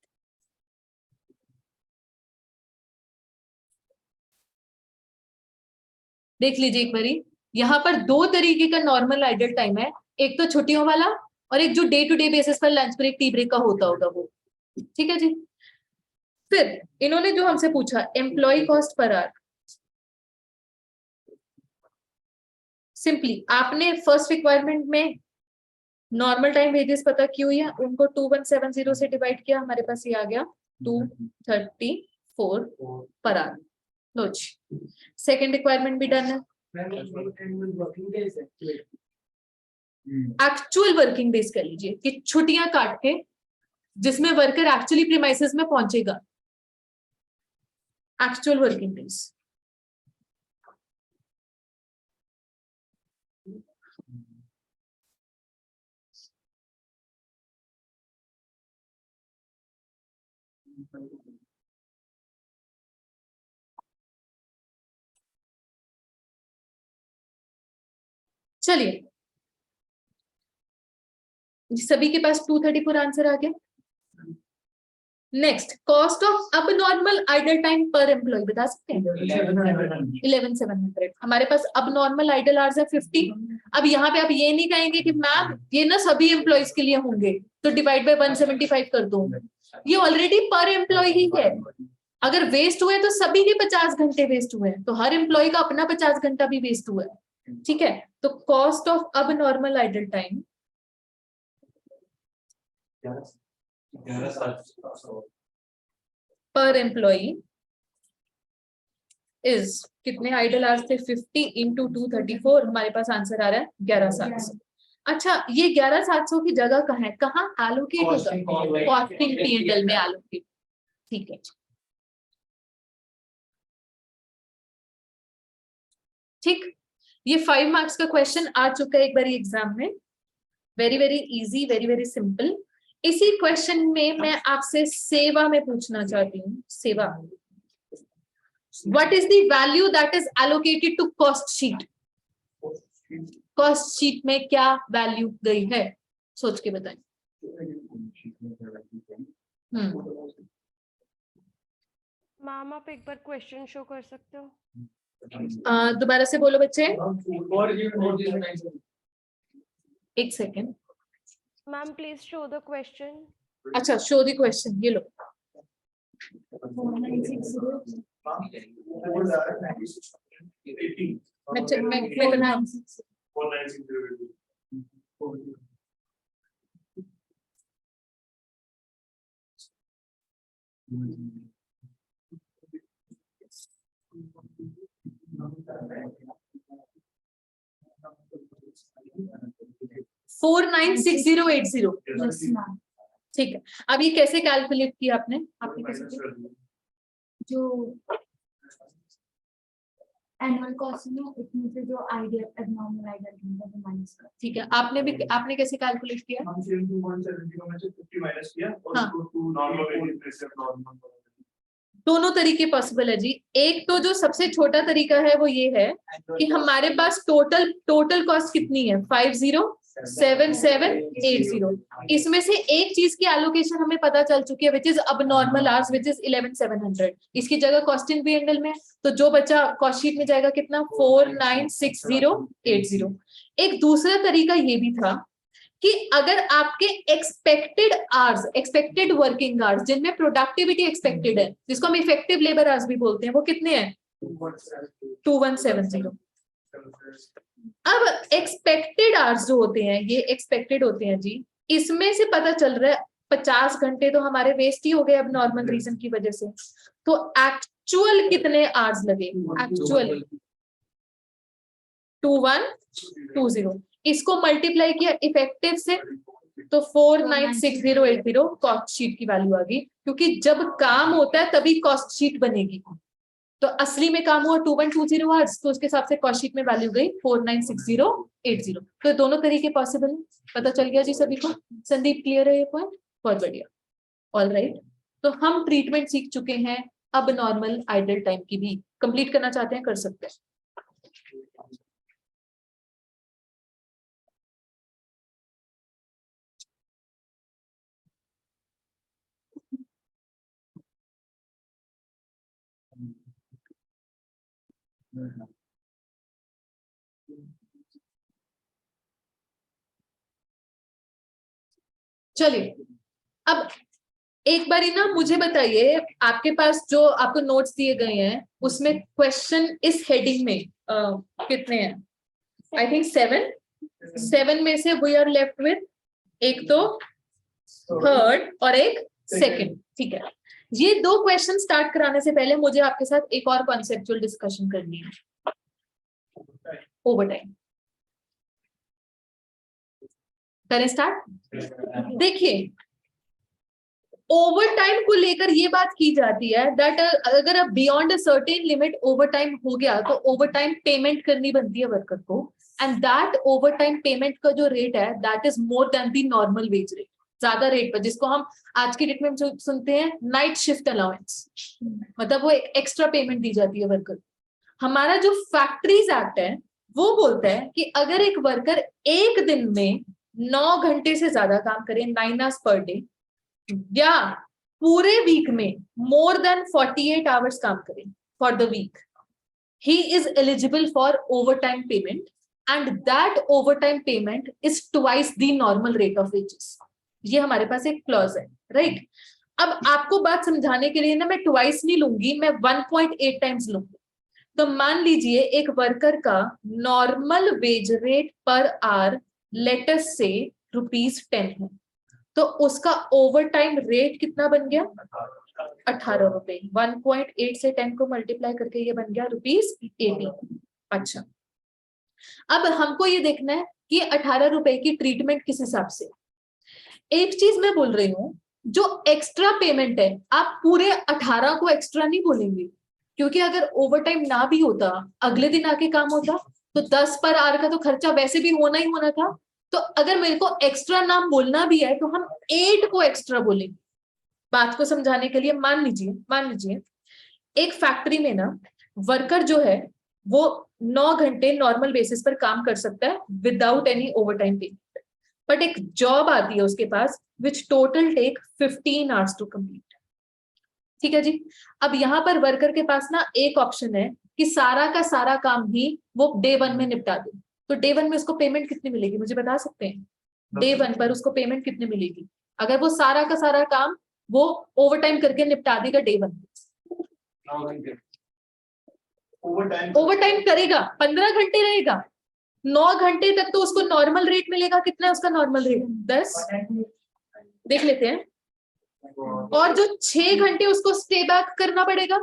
देख लीजिए एक बारी, यहाँ पर दो तरीके का नॉर्मल आइडल टाइम है, एक तो छुट्टियों वाला और एक जो डे टू डे बेसिस पर लंच ब्रेक टी ब्रेक का होता होगा वो। ठीक है जी। फिर इन्होंने जो हमसे पूछा employee cost per hour, simply आपने फर्स्ट रिक्वायरमेंट में नॉर्मल टाइम वेजेस पता की हुई है, उनको 2170 से डिवाइड किया, हमारे पास ये आ गया 234 पर आवर। लो जी, सेकेंड रिक्वायरमेंट भी डन है। एक्चुअल वर्किंग डेज कह लीजिए कि छुट्टियां काट के जिसमें वर्कर एक्चुअली प्रीमाइसेस में पहुंचेगा, एक्चुअल वर्किंग डेज चलिए, सभी के पास 234 आंसर आ गया। नेक्स्ट, कॉस्ट ऑफ अब नॉर्मल आइडल टाइम पर एम्प्लॉय बता सकते हैं? 11,700। हमारे पास अब नॉर्मल आइडल आवर्स है 50। अब यहाँ पे आप ये नहीं कहेंगे कि मैम ये ना सभी एम्प्लॉयज के लिए होंगे तो डिवाइड बाय 175 कर दो, ये ऑलरेडी पर एम्प्लॉय ही है। अगर वेस्ट हुए तो सभी के 50 घंटे वेस्ट हुए हैं, तो हर एम्प्लॉय का अपना 50 घंटा भी वेस्ट हुआ है। ठीक है, तो कॉस्ट ऑफ अब नॉर्मल आइडल टाइम पर एम्प्लॉय इज, कितने आइडल आवर्स थे? 50 इंटू 234, हमारे पास आंसर आ रहा है 11,700। अच्छा, ये 11,700 की जगह कहाँ है, कहाँ एलोकेट होगा? कॉस्टिंग P&L में एलोकेट। ठीक है, ठीक। ये 5 मार्क्स का क्वेश्चन आ चुका है एक बार एग्जाम में, very very easy, very very simple. इसी क्वेश्चन में मैं आपसे सेवा में पूछना चाहती हूँ, सेवा, what is the value that is allocated to cost sheet? Cost sheet में क्या वैल्यू गई है, सोच के बताएं। मैम आप एक बार क्वेश्चन शो कर सकते हो? दोबारा से बोलो बच्चे, एक second. Ma'am please show the question. अच्छा, शो द क्वेश्चन, ये लो। मैं बना 496080। ठीक है, अब ये कैसे कैलकुलेट किया आपने कैसे किया? जो एनुअल कॉस्ट में इसमें से जो आइडिया एबनॉर्मल आइडिया वो माइनस कर। ठीक है, आपने कैसे कैलकुलेट किया? दोनों तरीके पॉसिबल है जी। एक तो जो सबसे छोटा तरीका है वो ये है कि हमारे पास टोटल कॉस्ट कितनी है, 507780। इसमें से एक चीज की एलोकेशन हमें पता चल चुकी है, विच इज अब नॉर्मल आवर्स, विच इज 11,700। इसकी जगह कॉस्टिंग P&L में, तो जो बचा कॉस्ट शीट में जाएगा कितना, 496080। एक दूसरा तरीका ये भी था कि अगर आपके expected hours, expected working hours, जिनमें प्रोडक्टिविटी एक्सपेक्टेड है, जिसको हम इफेक्टिव लेबर आवर्स भी बोलते हैं, वो कितने हैं? 2170। अब एक्सपेक्टेड आवर्स जो होते हैं, ये एक्सपेक्टेड होते हैं जी, इसमें से पता चल रहा है 50 घंटे तो हमारे वेस्ट ही हो गए अब नॉर्मल रीजन की वजह से। तो एक्चुअल कितने आवर्स लगे? एक्चुअल 2120। इसको मल्टीप्लाई किया इफेक्टिव से तो 496080 कॉस्ट शीट की वैल्यू आ गई, क्योंकि जब काम होता है तभी कॉस्ट शीट बनेगी। तो असली में काम हुआ 2120 आवर्स, तो उसके हिसाब से कॉस्ट शीट में वैल्यू गई 496080। तो दोनों तरीके पॉसिबल है। पता चल गया जी सभी को? संदीप क्लियर है ये पॉइंट? बहुत बढ़िया, ऑल राइट। तो हम ट्रीटमेंट सीख चुके हैं अब नॉर्मल आइडल टाइम की भी। कंप्लीट करना चाहते हैं, कर सकते हैं। चलिए, अब एक बारी ना मुझे बताइए, आपके पास जो आपको नोट्स दिए गए हैं उसमें क्वेश्चन इस हेडिंग में कितने हैं? आई थिंक 7 में से वी आर लेफ्ट विद एक तो थर्ड और एक सेकंड। ठीक है, ये दो क्वेश्चन स्टार्ट कराने से पहले मुझे आपके साथ एक और कॉन्सेप्चुअल डिस्कशन करनी है, ओवर टाइम। करें स्टार्ट? देखिए, ओवर टाइम को लेकर ये बात की जाती है दैट अगर अब beyond a certain limit over time हो गया तो ओवर टाइम पेमेंट करनी बनती है वर्कर को, and that over time payment का जो रेट है that is more than the normal wage rate, ज्यादा रेट पर, जिसको हम आज की डेट में सुनते हैं नाइट शिफ्ट अलाउंस, मतलब वो एक एक्स्ट्रा पेमेंट दी जाती है वर्कर। हमारा जो फैक्ट्रीज एक्ट है वो बोलता है कि अगर एक वर्कर एक दिन में 9 घंटे से ज्यादा काम करे, 9 आवर्स पर डे, या पूरे वीक में मोर देन 48 आवर्स काम करे for the week, he is eligible for overtime payment and that overtime payment is twice the normal rate of wages. ये हमारे पास एक क्लॉज है, राइट? अब आपको बात समझाने के लिए ना मैं ट्वाइस नहीं लूंगी, मैं 1.8 टाइम्स लूंगी। तो मान लीजिए एक वर्कर का normal wage rate per hour let us से ₹10 है, तो उसका ओवर टाइम रेट कितना बन गया? 18 रुपए। 1.8 से 10 को मल्टीप्लाई करके ये बन गया ₹80। अच्छा, अब हमको ये देखना है कि 18 रुपए की ट्रीटमेंट किस हिसाब से। एक चीज मैं बोल रही हूँ, जो एक्स्ट्रा पेमेंट है आप पूरे 18 को एक्स्ट्रा नहीं बोलेंगे, क्योंकि अगर ओवर टाइम ना भी होता, अगले दिन आके काम होता, तो 10 पर आवर का तो खर्चा वैसे भी होना ही होना था। तो अगर मेरे को एक्स्ट्रा नाम बोलना भी है तो हम 8 को एक्स्ट्रा बोलेंगे। बात को समझाने के लिए मान लीजिए एक फैक्ट्री में ना वर्कर जो है वो 9 घंटे नॉर्मल बेसिस पर काम कर सकता है without any overtime payment, but एक जॉब आती है उसके पास which total take 15 hours to complete. ठीक है जी। अब यहाँ पर वर्कर के पास ना एक ऑप्शन है कि सारा का सारा काम ही वो डे 1 में निपटा दे। तो डे 1 में उसको पेमेंट कितनी मिलेगी, मुझे बता सकते हैं? डे 1 पर उसको पेमेंट कितनी मिलेगी अगर वो सारा का सारा काम वो ओवरटाइम करके निपटा देगा डे 1? ओवरटाइम करेगा 15 घंटे रहेगा, 9 घंटे तक तो उसको नॉर्मल रेट मिलेगा। कितना है उसका नॉर्मल रेट? 10। देख लेते हैं। और जो 6 घंटे उसको स्टे बैक करना पड़ेगा,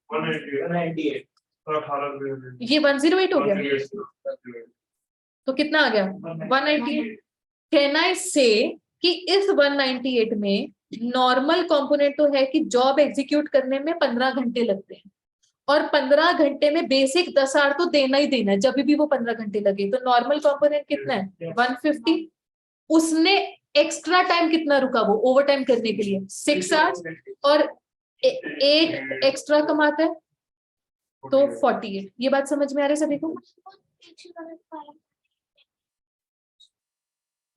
198 ये 108 हो गया, तो कितना आ गया? 198। कैन आई से कि इस 198 में नॉर्मल कंपोनेंट तो है कि जॉब एग्जीक्यूट करने में 15 घंटे लगते हैं, और 15 घंटे में बेसिक 10 आवर तो देना ही देना है जब भी वो 15 घंटे लगे। तो नॉर्मल कंपोनेंट कितना है? 150। उसने एक्स्ट्रा टाइम कितना रुका वो ओवर टाइम करने के लिए? 6 आवर्स, और 8 एक्स्ट्रा कमाता है तो 48। ये बात समझ में आ रही है सभी को?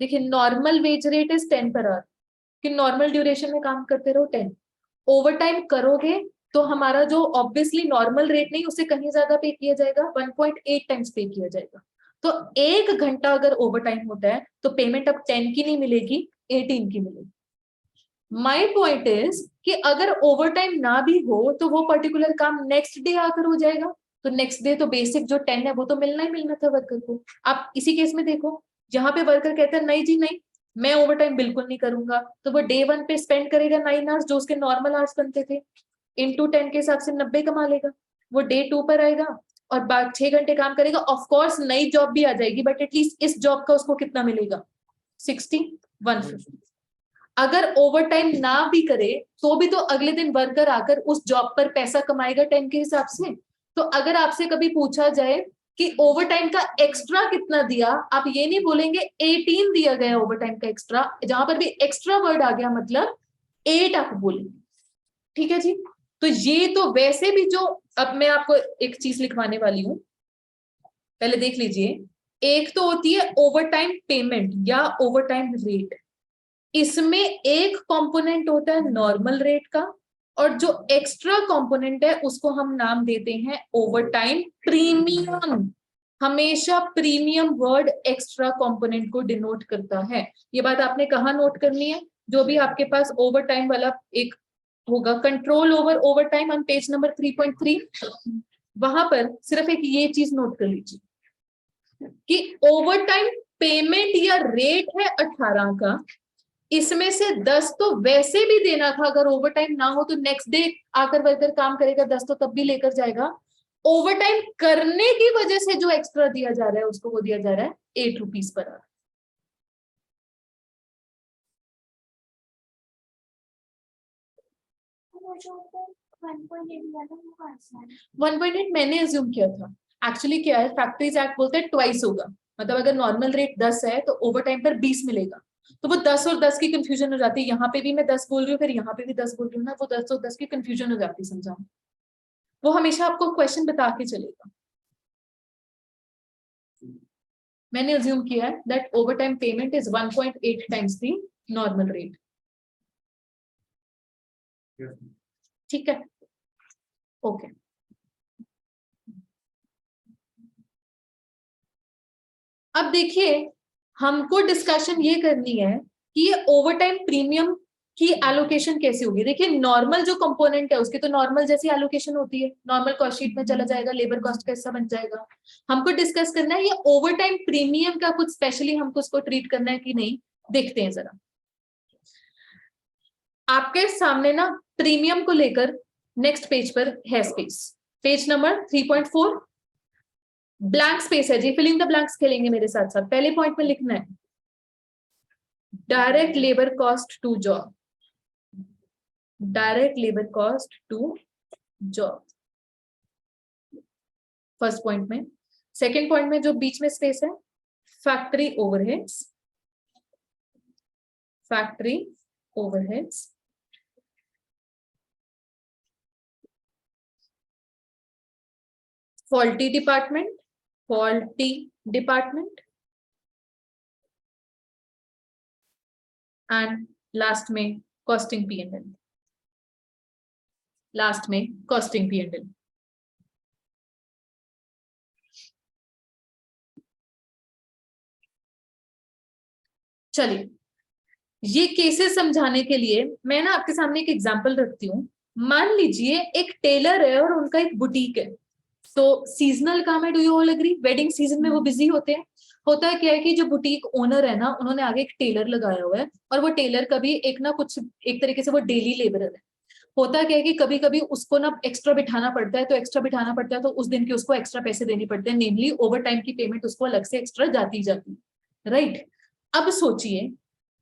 देखिए, normal wage rate is 10 per hour, कि नॉर्मल ड्यूरेशन में काम करते रहो 10। ओवर टाइम करोगे तो हमारा जो ऑब्वियसली नॉर्मल रेट नहीं, उससे कहीं ज्यादा पे किया जाएगा, 1.8 टाइम्स पे किया जाएगा। तो 1 घंटा अगर ओवर टाइम होता है तो पेमेंट अब 10 की नहीं मिलेगी, 18 की मिलेगी। माई पॉइंट इज कि अगर ओवर टाइम ना भी हो तो वो पर्टिकुलर काम नेक्स्ट डे आकर हो जाएगा, तो नेक्स्ट डे तो बेसिक जो 10 है वो तो मिलना ही मिलना था वर्कर को। आप इसी केस में देखो, जहां पे वर्कर कहता है नहीं जी नहीं, मैं ओवर टाइम बिल्कुल नहीं करूंगा, तो वो डे 1 पे स्पेंड करेगा 9 आवर्स जो उसके नॉर्मल आवर्स बनते थे, इंटू 10 के हिसाब से 90 कमा लेगा। वो डे 2 पर आएगा और बाद 6 घंटे काम करेगा। ऑफ कोर्स नई जॉब भी आ जाएगी, बट एटलीस्ट इस जॉब का उसको कितना मिलेगा? 60, 150। अगर ओवर टाइम ना भी करे तो भी तो अगले दिन वर्कर आकर उस जॉब पर पैसा कमाएगा 10 के हिसाब से। तो अगर आपसे कभी पूछा जाए कि ओवर टाइम का एक्स्ट्रा कितना दिया, आप ये नहीं बोलेंगे 18 दिया गया ओवर टाइम का एक्स्ट्रा, जहां पर भी एक्स्ट्रा वर्ड आ गया मतलब 8 आप बोलेंगे। ठीक है जी। तो ये तो वैसे भी जो, अब मैं आपको एक चीज लिखवाने वाली हूं, पहले देख लीजिए। एक तो होती है ओवर टाइम पेमेंट या ओवर टाइम रेट, इसमें एक कंपोनेंट होता है नॉर्मल रेट का, और जो एक्स्ट्रा कंपोनेंट है उसको हम नाम देते हैं ओवर टाइम प्रीमियम। हमेशा प्रीमियम वर्ड एक्स्ट्रा कंपोनेंट को डिनोट करता है। ये बात आपने कहाँ नोट करनी है? जो भी आपके पास ओवर टाइम वाला एक होगा, control over over time on page number 3.3, वहां पर सिर्फ एक ये चीज नोट कर लीजिए कि ओवर टाइम पेमेंट या रेट है 18 का, इसमें से 10 तो वैसे भी देना था, अगर ओवर टाइम ना हो तो नेक्स्ट डे आकर वर्कर काम करेगा, 10 तो तब भी लेकर जाएगा। ओवर टाइम करने की वजह से जो एक्स्ट्रा दिया जा रहा है उसको वो दिया जा रहा है 8 रुपीज पर आवर। 1.8 मैंने अज्यूम किया था। एक्चुअली क्या है, फैक्ट्रीज एक्ट बोलते हैं ट्वाइस होगा, मतलब अगर नॉर्मल रेट 10 है तो ओवर टाइम पर 20 मिलेगा। तो वो 10 और 10 की कंफ्यूजन हो जाती है, यहाँ पे भी मैं 10 बोल रही हूँ, फिर यहाँ पे भी 10 बोल रही हूँ ना, वो 10 और 10 की कंफ्यूजन हो जाती है। समझाओ, वो हमेशा आपको क्वेश्चन बता के चलेगा। मैंने अज्यूम किया है that over time payment is 1.8 times the normal rate. ठीक है, ओके। अब देखिए, हमको डिस्कशन ये करनी है कि ये ओवर टाइम प्रीमियम की एलोकेशन कैसे होगी। देखिए, नॉर्मल जो कंपोनेंट है उसकी तो नॉर्मल जैसी एलोकेशन होती है, नॉर्मल कॉस्ट शीट में चला जाएगा, लेबर कॉस्ट का हिस्सा बन जाएगा। हमको डिस्कस करना है ये ओवर टाइम प्रीमियम का कुछ स्पेशली हमको उसको ट्रीट करना है कि नहीं, देखते हैं जरा। आपके सामने ना प्रीमियम को लेकर नेक्स्ट पेज पर है space, page number 3.4 blank space है जी, फिलिंग द ब्लैंक्स खेलेंगे मेरे साथ साथ। पहले पॉइंट में लिखना है direct labour cost to job, direct labour cost to job, first point में। सेकेंड पॉइंट में जो बीच में स्पेस है, factory overheads, factory overheads. Faulty department, faulty department, and last में costing P and L, last में कॉस्टिंग पी एंड एल। चलिए, ये केसेस समझाने के लिए मैं ना आपके सामने एक एग्जांपल रखती हूँ। मान लीजिए एक टेलर है और उनका एक बुटीक है, तो सीजनल काम है, do you all agree? Wedding season में वो बिजी होते हैं। होता है क्या है कि जो बुटीक ओनर है ना, उन्होंने आगे एक टेलर लगाया हुआ है, और वो टेलर कभी एक ना कुछ एक तरीके से वो डेली लेबरर है। होता क्या है कि कभी कभी उसको ना एक्स्ट्रा बिठाना पड़ता है, तो एक्स्ट्रा बिठाना पड़ता है तो उस दिन के उसको एक्स्ट्रा पैसे देने पड़ते हैं, नेमली ओवर टाइम की पेमेंट उसको अलग से एक्स्ट्रा जाती है, राइट। अब सोचिए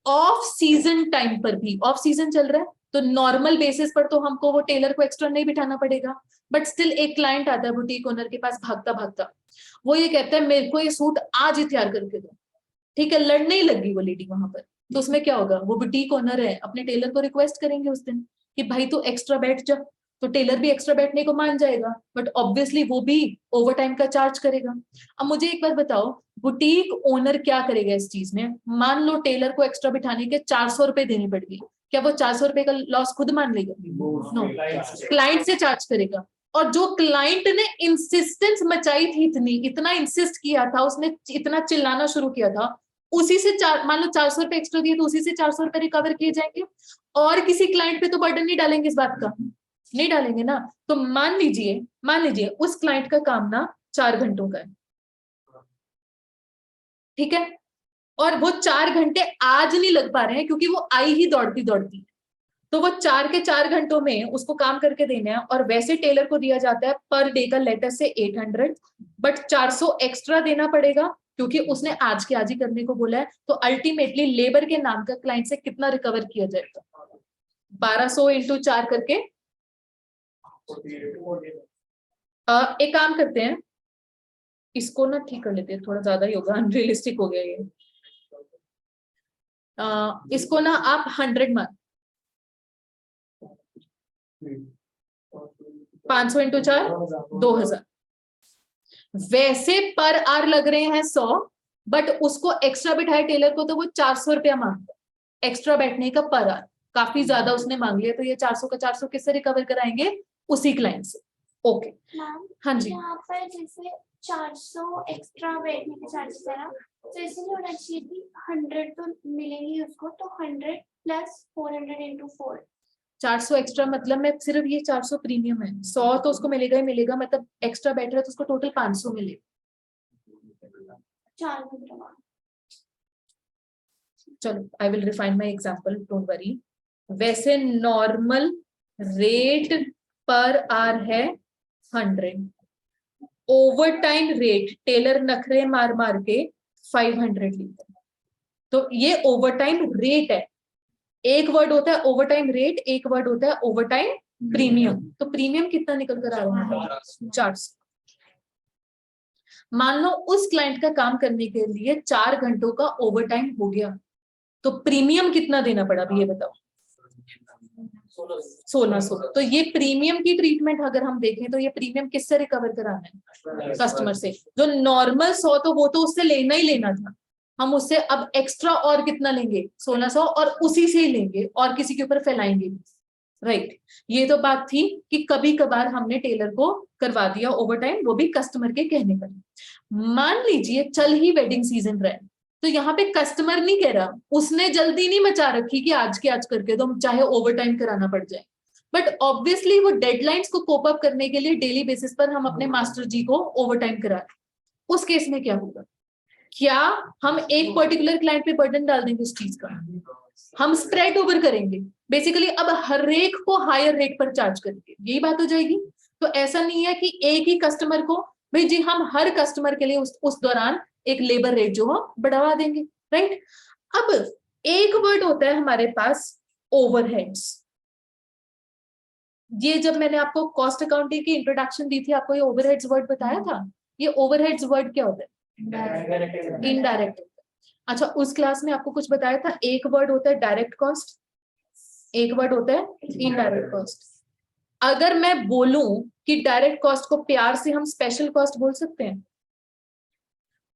ऑफ सीजन टाइम पर भी, ऑफ सीजन चल रहा है तो नॉर्मल बेसिस पर तो हमको वो टेलर को एक्स्ट्रा नहीं बिठाना पड़ेगा, बट स्टिल एक क्लाइंट आता है बुटीक ओनर के पास भागता भागता, वो ये कहता है मेरे को ये सूट आज ही तैयार करके दो। ठीक है, लड़ने ही लगी वो लेडी वहां पर, तो उसमें क्या होगा, वो बुटीक ओनर है अपने टेलर को रिक्वेस्ट करेंगे उस दिन कि भाई तू एक्स्ट्रा बैठ जा, तो टेलर भी एक्स्ट्रा बैठने को मान जाएगा, बट ऑब्वियसली वो भी ओवर टाइम का चार्ज करेगा। अब मुझे एक बात बताओ, बुटीक ओनर क्या करेगा इस चीज में? मान लो टेलर को एक्स्ट्रा बिठाने के 400 रुपए देने पड़ गए, क्या वो 400 रुपए का लॉस खुद मान लेगा? नो, क्लाइंट से चार्ज करेगा। और जो क्लाइंट ने इंसिस्टेंस मचाई थी, इतना इंसिस्ट किया था, उसने इतना चिल्लाना शुरू किया था, उसी से मान लो 400 रुपए एक्स्ट्रा दिए तो उसी से 400 रुपए रिकवर किए जाएंगे, और किसी क्लाइंट पे तो बर्डन नहीं डालेंगे इस बात का, नहीं डालेंगे ना। तो मान लीजिए उस क्लाइंट का काम ना 4 घंटों का है, ठीक है, और वो 4 घंटे आज नहीं लग पा रहे हैं क्योंकि वो आई ही दौड़ती दौड़ती है, तो वो 4 के 4 घंटों में उसको काम करके देना है, और वैसे टेलर को दिया जाता है पर डे का लेटर से 800, बट 400 एक्स्ट्रा देना पड़ेगा क्योंकि उसने आज के आज ही करने को बोला है। तो अल्टीमेटली लेबर के नाम का क्लाइंट से कितना रिकवर किया जाएगा? 1200 इंटू 4 करके। एक काम करते हैं, इसको ना ठीक कर लेते हैं, थोड़ा ज्यादा ही होगा, अनरियलिस्टिक हो गया ये। इसको ना आप 100 मान, 500 इंटू 4 2000। वैसे पर आर लग रहे हैं 100, बट उसको एक्स्ट्रा बिठाए टेलर को तो वो 400 रुपया मांगता है एक्स्ट्रा बैठने का पर आर, काफी ज्यादा उसने मांग लिया, तो ये 400 का 400 किससे रिकवर कराएंगे? उसी क्लाइंट से। ओके, हाँ जी। यहाँ पर जैसे 400 एक्स्ट्रा बैठने के चार्जेस है ना, तो इसलिए होना चाहिए कि 100 तो मिलेंगे उसको, तो 100 प्लस 400 इंटू 4। 400 एक्स्ट्रा मतलब मैं सिर्फ ये 400 प्रीमियम है, 100 तो उसको मिलेगा ही मिलेगा, मतलब एक्स्ट्रा बैठ रहा है तो उसको टोटल 500 मिलेगा। 4 घंटे बाद। चलो, I will refine my example, don't worry. वैसे नॉर्मल रेट पर आर है 100, ओवर टाइम रेट टेलर नखरे मार मार के 500 लेता है, तो ये ओवर टाइम रेट है। एक वर्ड होता है ओवर टाइम रेट, एक वर्ड होता है ओवर टाइम प्रीमियम। तो प्रीमियम कितना निकल कर आ रहा है? 400। मान लो उस क्लाइंट का काम करने के लिए 4 घंटों का ओवर टाइम हो गया, तो प्रीमियम कितना देना पड़ा, अभी ये बताओ। 1600। तो ये प्रीमियम की ट्रीटमेंट अगर हम देखें तो ये प्रीमियम किससे रिकवर कराना है? कस्टमर से। जो नॉर्मल 100 तो वो तो उससे लेना ही लेना था, हम उससे अब एक्स्ट्रा और कितना लेंगे? 1600, और उसी से ही लेंगे और किसी के ऊपर फैलाएंगे। राइट। ये तो बात थी कि कभी कभार हमने टेलर को करवा दिया ओवर टाइम, वो भी कस्टमर के कहने पर। मान लीजिए चल ही वेडिंग सीजन रहा है, तो यहाँ पे कस्टमर नहीं कह रहा, उसने जल्दी नहीं मचा रखी कि आज के आज करके तो चाहे ओवर टाइम कराना पड़ जाए, बट ऑब्वियसली वो डेडलाइंस को कोप अप करने के लिए डेली बेसिस पर हम अपने मास्टर जी को ओवर टाइम करा रहे। उस केस में क्या होगा? क्या हम एक पर्टिकुलर क्लाइंट पे बर्डन डाल देंगे उस चीज का? हम स्प्रेड ओवर करेंगे बेसिकली, अब हर एक को हायर रेट पर चार्ज करेंगे, यही बात हो जाएगी। तो ऐसा नहीं है कि एक ही कस्टमर को, भाई जी हम हर कस्टमर के लिए उस दौरान एक लेबर रेट जो हो बढ़ावा देंगे। राइट। अब एक वर्ड होता है हमारे पास ओवरहेड्स। ये जब मैंने आपको कॉस्ट अकाउंटिंग की इंट्रोडक्शन दी थी, आपको ये ओवरहेड्स वर्ड बताया था। ये ओवरहेड्स वर्ड क्या होता है? इनडायरेक्ट। अच्छा, उस क्लास में आपको कुछ बताया था, एक वर्ड होता है डायरेक्ट कॉस्ट, एक वर्ड होता है इनडायरेक्ट कॉस्ट। अगर मैं बोलूं कि डायरेक्ट कॉस्ट को प्यार से हम स्पेशल कॉस्ट बोल सकते हैं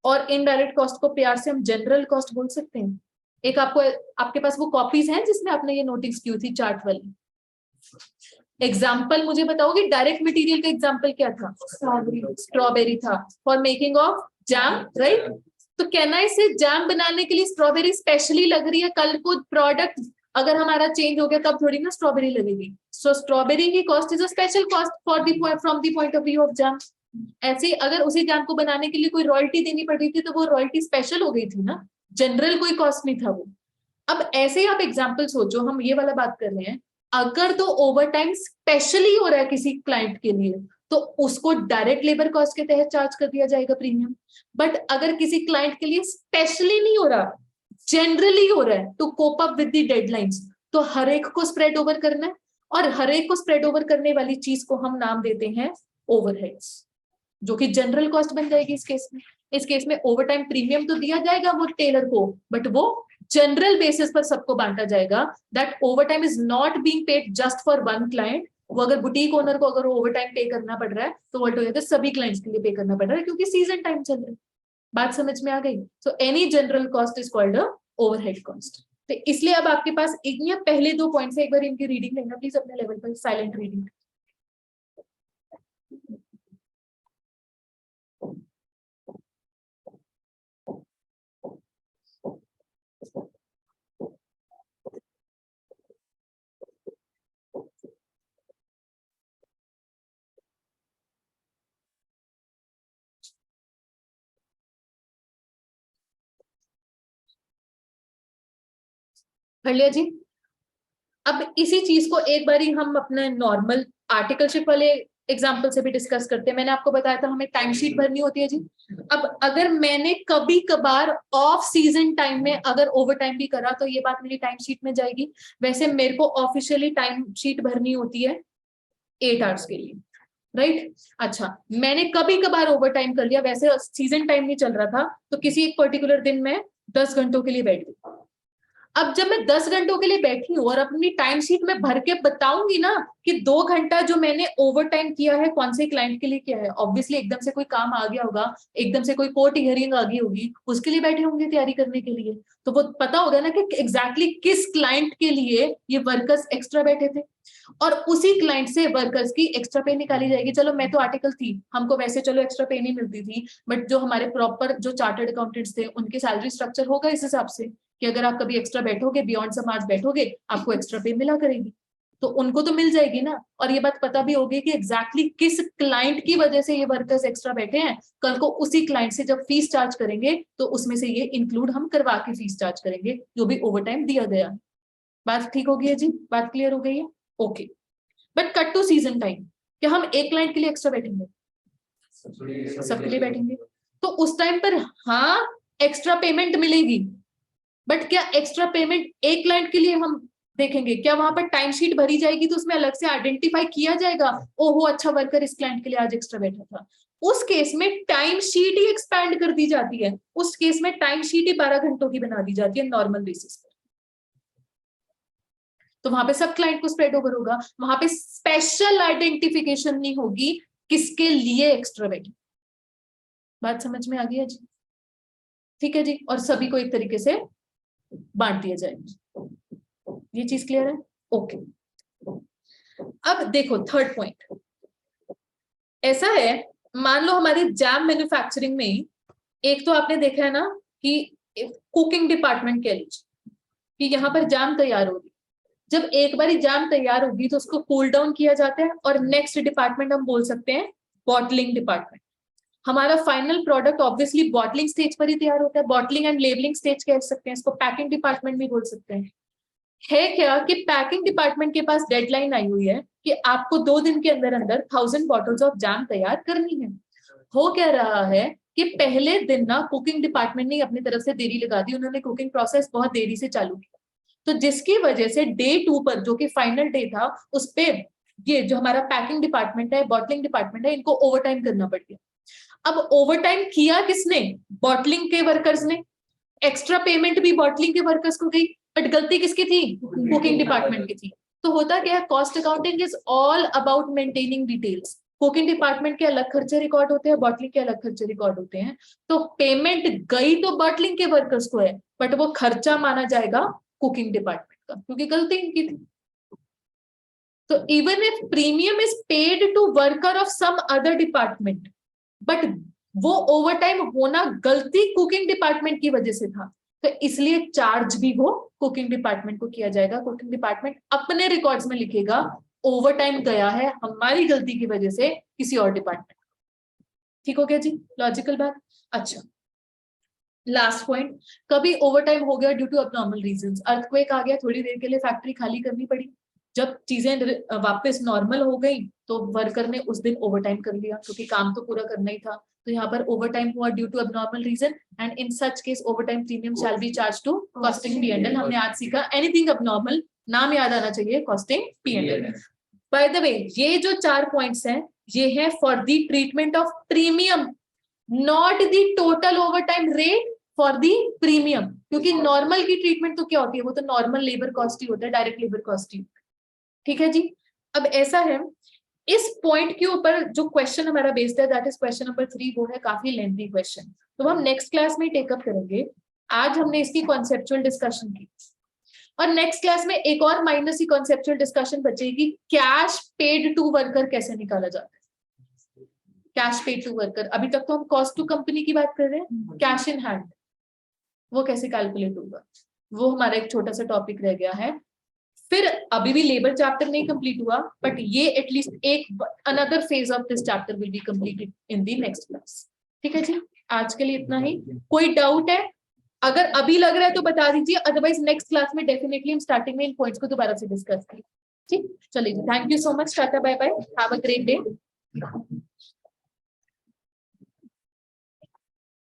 और इनडायरेक्ट कॉस्ट को प्यार से हम जनरल कॉस्ट बोल सकते हैं। एक आपको, आपके पास वो कॉपीज हैं जिसमें आपने ये नोटिस की थी चार्ट वाली। एग्जाम्पल मुझे बताओगे, डायरेक्ट मटेरियल का एग्जाम्पल क्या था? स्ट्रॉबेरी था for making of jam. Right. तो कहना इसे जैम बनाने के लिए स्ट्रॉबेरी स्पेशली लग रही है, कल को प्रोडक्ट अगर हमारा चेंज हो गया तब थोड़ी ना स्ट्रॉबेरी लगेगी। सो स्ट्रॉबेरी की cost is a special cost for the from the point of view of jam. ऐसे अगर उसी जैम को बनाने के लिए कोई रॉयल्टी देनी पड़ रही थी तो वो रॉयल्टी स्पेशल हो गई थी ना, जनरल कोई कॉस्ट नहीं था वो। अब ऐसे ही आप एग्जाम्पल सोचो, हम ये वाला बात कर रहे हैं, अगर तो ओवर टाइम स्पेशली हो रहा है किसी क्लाइंट के लिए तो उसको डायरेक्ट लेबर कॉस्ट के तहत चार्ज कर दिया जाएगा प्रीमियम। बट अगर किसी क्लाइंट के लिए स्पेशली नहीं हो रहा, जनरली हो रहा है to cope up with the deadlines, तो हर एक को स्प्रेड ओवर करना है, और हर एक को स्प्रेड ओवर करने वाली चीज को हम नाम देते हैं ओवरहेड्स, जो कि जनरल कॉस्ट बन जाएगी इस केस में। इस केस में ओवर टाइम प्रीमियम तो दिया जाएगा वो टेलर को, बट वो जनरल बेसिस पर सबको बांटा जाएगा। That over time is not being paid just for one client. वो अगर बुटीक ओनर को अगर ओवर टाइम पे करना पड़ रहा है तो वो टुगेदर सभी क्लाइंट्स के लिए पे करना पड़ रहा है, क्योंकि सीजन टाइम चल रहा है। बात समझ में आ गई? So any general cost is called a overhead cost. तो इसलिए अब आपके पास एक या पहले दो पॉइंट्स है, एक बार इनकी रीडिंग लेना प्लीज अपने लेवल पर, साइलेंट रीडिंग। कर लिया जी? अब इसी चीज को एक बार ही हम अपने नॉर्मल आर्टिकलशिप वाले एग्जाम्पल से भी डिस्कस करते हैं। मैंने आपको बताया था हमें टाइम शीट भरनी होती है जी। अब अगर मैंने कभी कभार ऑफ सीजन टाइम में अगर ओवर टाइम भी करा तो ये बात मेरी टाइम शीट में जाएगी। वैसे मेरे को ऑफिशियली टाइम शीट भरनी होती है 8 आवर्स के लिए। राइट। अच्छा, मैंने कभी कभार ओवर टाइम कर लिया, वैसे सीजन टाइम नहीं चल रहा था तो किसी एक पर्टिकुलर दिन में 10 घंटों के लिए बैठ गई। अब जब मैं 10 घंटों के लिए बैठी हूँ और अपनी टाइम शीट में भर के बताऊंगी ना कि 2 घंटा जो मैंने ओवर टाइम किया है कौन से क्लाइंट के लिए किया है, ऑब्वियसली एकदम से कोई काम आ गया होगा, एकदम से कोई कोर्ट हियरिंग आ गई होगी, उसके लिए बैठे होंगे तैयारी करने के लिए, तो वो पता होगा ना कि एग्जैक्टली किस क्लाइंट के लिए ये वर्कर्स एक्स्ट्रा बैठे थे, और उसी क्लाइंट से वर्कर्स की एक्स्ट्रा पे निकाली जाएगी। चलो मैं तो आर्टिकल थी, हमको वैसे चलो एक्स्ट्रा पे नहीं मिलती थी, बट जो हमारे प्रॉपर जो चार्टर्ड अकाउंटेंट्स थे उनके सैलरी स्ट्रक्चर होगा इस हिसाब से कि अगर आप कभी एक्स्ट्रा बैठोगे, बियॉन्ड सम आवर्स बैठोगे, आपको एक्स्ट्रा पे मिला करेगी, तो उनको तो मिल जाएगी ना। और ये बात पता भी होगी कि एग्जैक्टली किस क्लाइंट की वजह से ये वर्कर्स एक्स्ट्रा बैठे हैं, कल को उसी क्लाइंट से जब फीस चार्ज करेंगे तो उसमें से ये इंक्लूड हम करवा के फीस चार्ज करेंगे जो भी ओवर टाइम दिया गया। बात ठीक हो गई है जी? बात क्लियर हो गई है? Okay. But cut to season time, क्या हम एक क्लाइंट के लिए एक्स्ट्रा बैठेंगे? सबके लिए बैठेंगे। तो उस टाइम पर हाँ एक्स्ट्रा पेमेंट मिलेगी, बट क्या एक्स्ट्रा पेमेंट एक क्लाइंट के लिए हम देखेंगे? क्या वहां पर टाइम शीट भरी जाएगी तो उसमें अलग से आइडेंटिफाई किया जाएगा, ओहो अच्छा वर्कर इस क्लाइंट के लिए आज एक्स्ट्रा बैठा था? उस केस में टाइम शीट ही एक्सपैंड कर दी जाती है, उस केस में टाइम शीट ही 12 घंटों की बना दी जाती है नॉर्मल बेसिस पर। तो वहां पे सब क्लाइंट को स्प्रेड ओवर होगा, वहां पे स्पेशल आइडेंटिफिकेशन नहीं होगी किसके लिए एक्स्ट्रा वैल्यू। बात समझ में आ गई है जी? ठीक है जी, और सभी को एक तरीके से बांट दिया जाएगा। ये चीज क्लियर है? ओके। अब देखो थर्ड पॉइंट ऐसा है, मान लो हमारी जैम मैन्युफैक्चरिंग में एक तो आपने देखा है ना कि कुकिंग डिपार्टमेंट कह लीजिए कि यहाँ पर जैम तैयार होगी, जब एक बार जैम तैयार होगी तो उसको कूल डाउन किया जाता है और नेक्स्ट डिपार्टमेंट हम बोल सकते हैं बॉटलिंग डिपार्टमेंट। हमारा final product obviously bottling stage पर ही तैयार होता है, बॉटलिंग एंड लेबलिंग स्टेज कह सकते हैं इसको, पैकिंग डिपार्टमेंट भी बोल सकते हैं। है क्या कि पैकिंग डिपार्टमेंट के पास डेडलाइन आई हुई है कि आपको 2 दिन के अंदर अंदर 1000 बॉटल्स ऑफ जैम तैयार करनी है। हो क्या रहा है कि पहले दिन ना कुकिंग डिपार्टमेंट ने अपनी तरफ से देरी लगा दी, उन्होंने कुकिंग प्रोसेस बहुत देरी से चालू किया, तो जिसकी वजह से डे 2 पर जो कि फाइनल डे था उस पे ये जो हमारा पैकिंग डिपार्टमेंट है, बॉटलिंग डिपार्टमेंट है, इनको ओवरटाइम करना पड़ गया। अब ओवरटाइम किया किसने? बॉटलिंग के वर्कर्स ने। एक्स्ट्रा पेमेंट भी बॉटलिंग के वर्कर्स को गई, बट गलती किसकी थी? कुकिंग डिपार्टमेंट की थी। तो होता क्या है, cost accounting is all about maintaining details. Cooking department के अलग खर्चे रिकॉर्ड होते हैं, बॉटलिंग के अलग खर्चे रिकॉर्ड होते हैं। तो पेमेंट गई तो बॉटलिंग के वर्कर्स को है, बट वो खर्चा माना जाएगा कुकिंग डिपार्टमेंट का, क्योंकि गलती इनकी थी। तो even if premium is paid to worker of some other department, but वो ओवरटाइम होना गलती कुकिंग डिपार्टमेंट की वजह से था, तो इसलिए चार्ज भी वो कुकिंग डिपार्टमेंट को किया जाएगा। कुकिंग डिपार्टमेंट अपने रिकॉर्ड्स में लिखेगा ओवरटाइम गया है हमारी गलती की वजह से किसी और डिपार्टमेंट। ठीक हो गया जी? लॉजिकल बात। अच्छा, लास्ट पॉइंट, कभी ओवरटाइम हो गया due to abnormal reasons, earthquake आ गया, थोड़ी देर के लिए फैक्ट्री खाली करनी पड़ी, जब चीजें वापस नॉर्मल हो गई तो वर्कर ने उस दिन ओवरटाइम कर लिया क्योंकि काम तो पूरा करना ही था, तो यहाँ पर ओवरटाइम हुआ due to abnormal reason, and in such case overtime premium shall be charge to costing P&L। हमने आज सीखा एनीथिंग अबनॉर्मल, नाम याद आना चाहिए, कॉस्टिंग P&L। बाय द वे ये जो 4 पॉइंट्स हैं ये है for the treatment of premium, not the total overtime rate for the premium, क्योंकि नॉर्मल की ट्रीटमेंट तो क्या होती है, वो तो नॉर्मल लेबर कॉस्ट ही होता है, डायरेक्ट लेबर कॉस्ट ही। ठीक है जी? अब ऐसा है, इस पॉइंट के ऊपर जो क्वेश्चन हमारा बेस्ड है दैट इज क्वेश्चन नंबर 3, वो है काफी लेंथी क्वेश्चन, तो हम नेक्स्ट क्लास में टेकअप करेंगे। आज हमने इसकी कॉन्सेप्चुअल डिस्कशन की, और नेक्स्ट क्लास में एक और माइनर सी कॉन्सेप्चुअल डिस्कशन बचेगी, कैश पेड टू वर्कर कैसे निकाला जाता है। कैश पेड टू वर्कर, अभी तक तो हम कॉस्ट टू कंपनी की बात कर रहे हैं, कैश इन हैंड वो कैसे कैलकुलेट होगा, वो हमारा एक छोटा सा टॉपिक रह गया है। फिर अभी भी लेबर चैप्टर नहीं कंप्लीट हुआ, बट ये एटलीस्ट एक another phase of this chapter will be completed in the next class. ठीक है जी? आज के लिए इतना ही। कोई डाउट है? अगर अभी लग रहा है तो बता दीजिए, अदरवाइज नेक्स्ट क्लास में डेफिनेटली हम स्टार्टिंग में इन पॉइंट्स को दोबारा से डिस्कस करेंगे। ठीक, चलिए, thank you so much, tata bye bye, have a great day.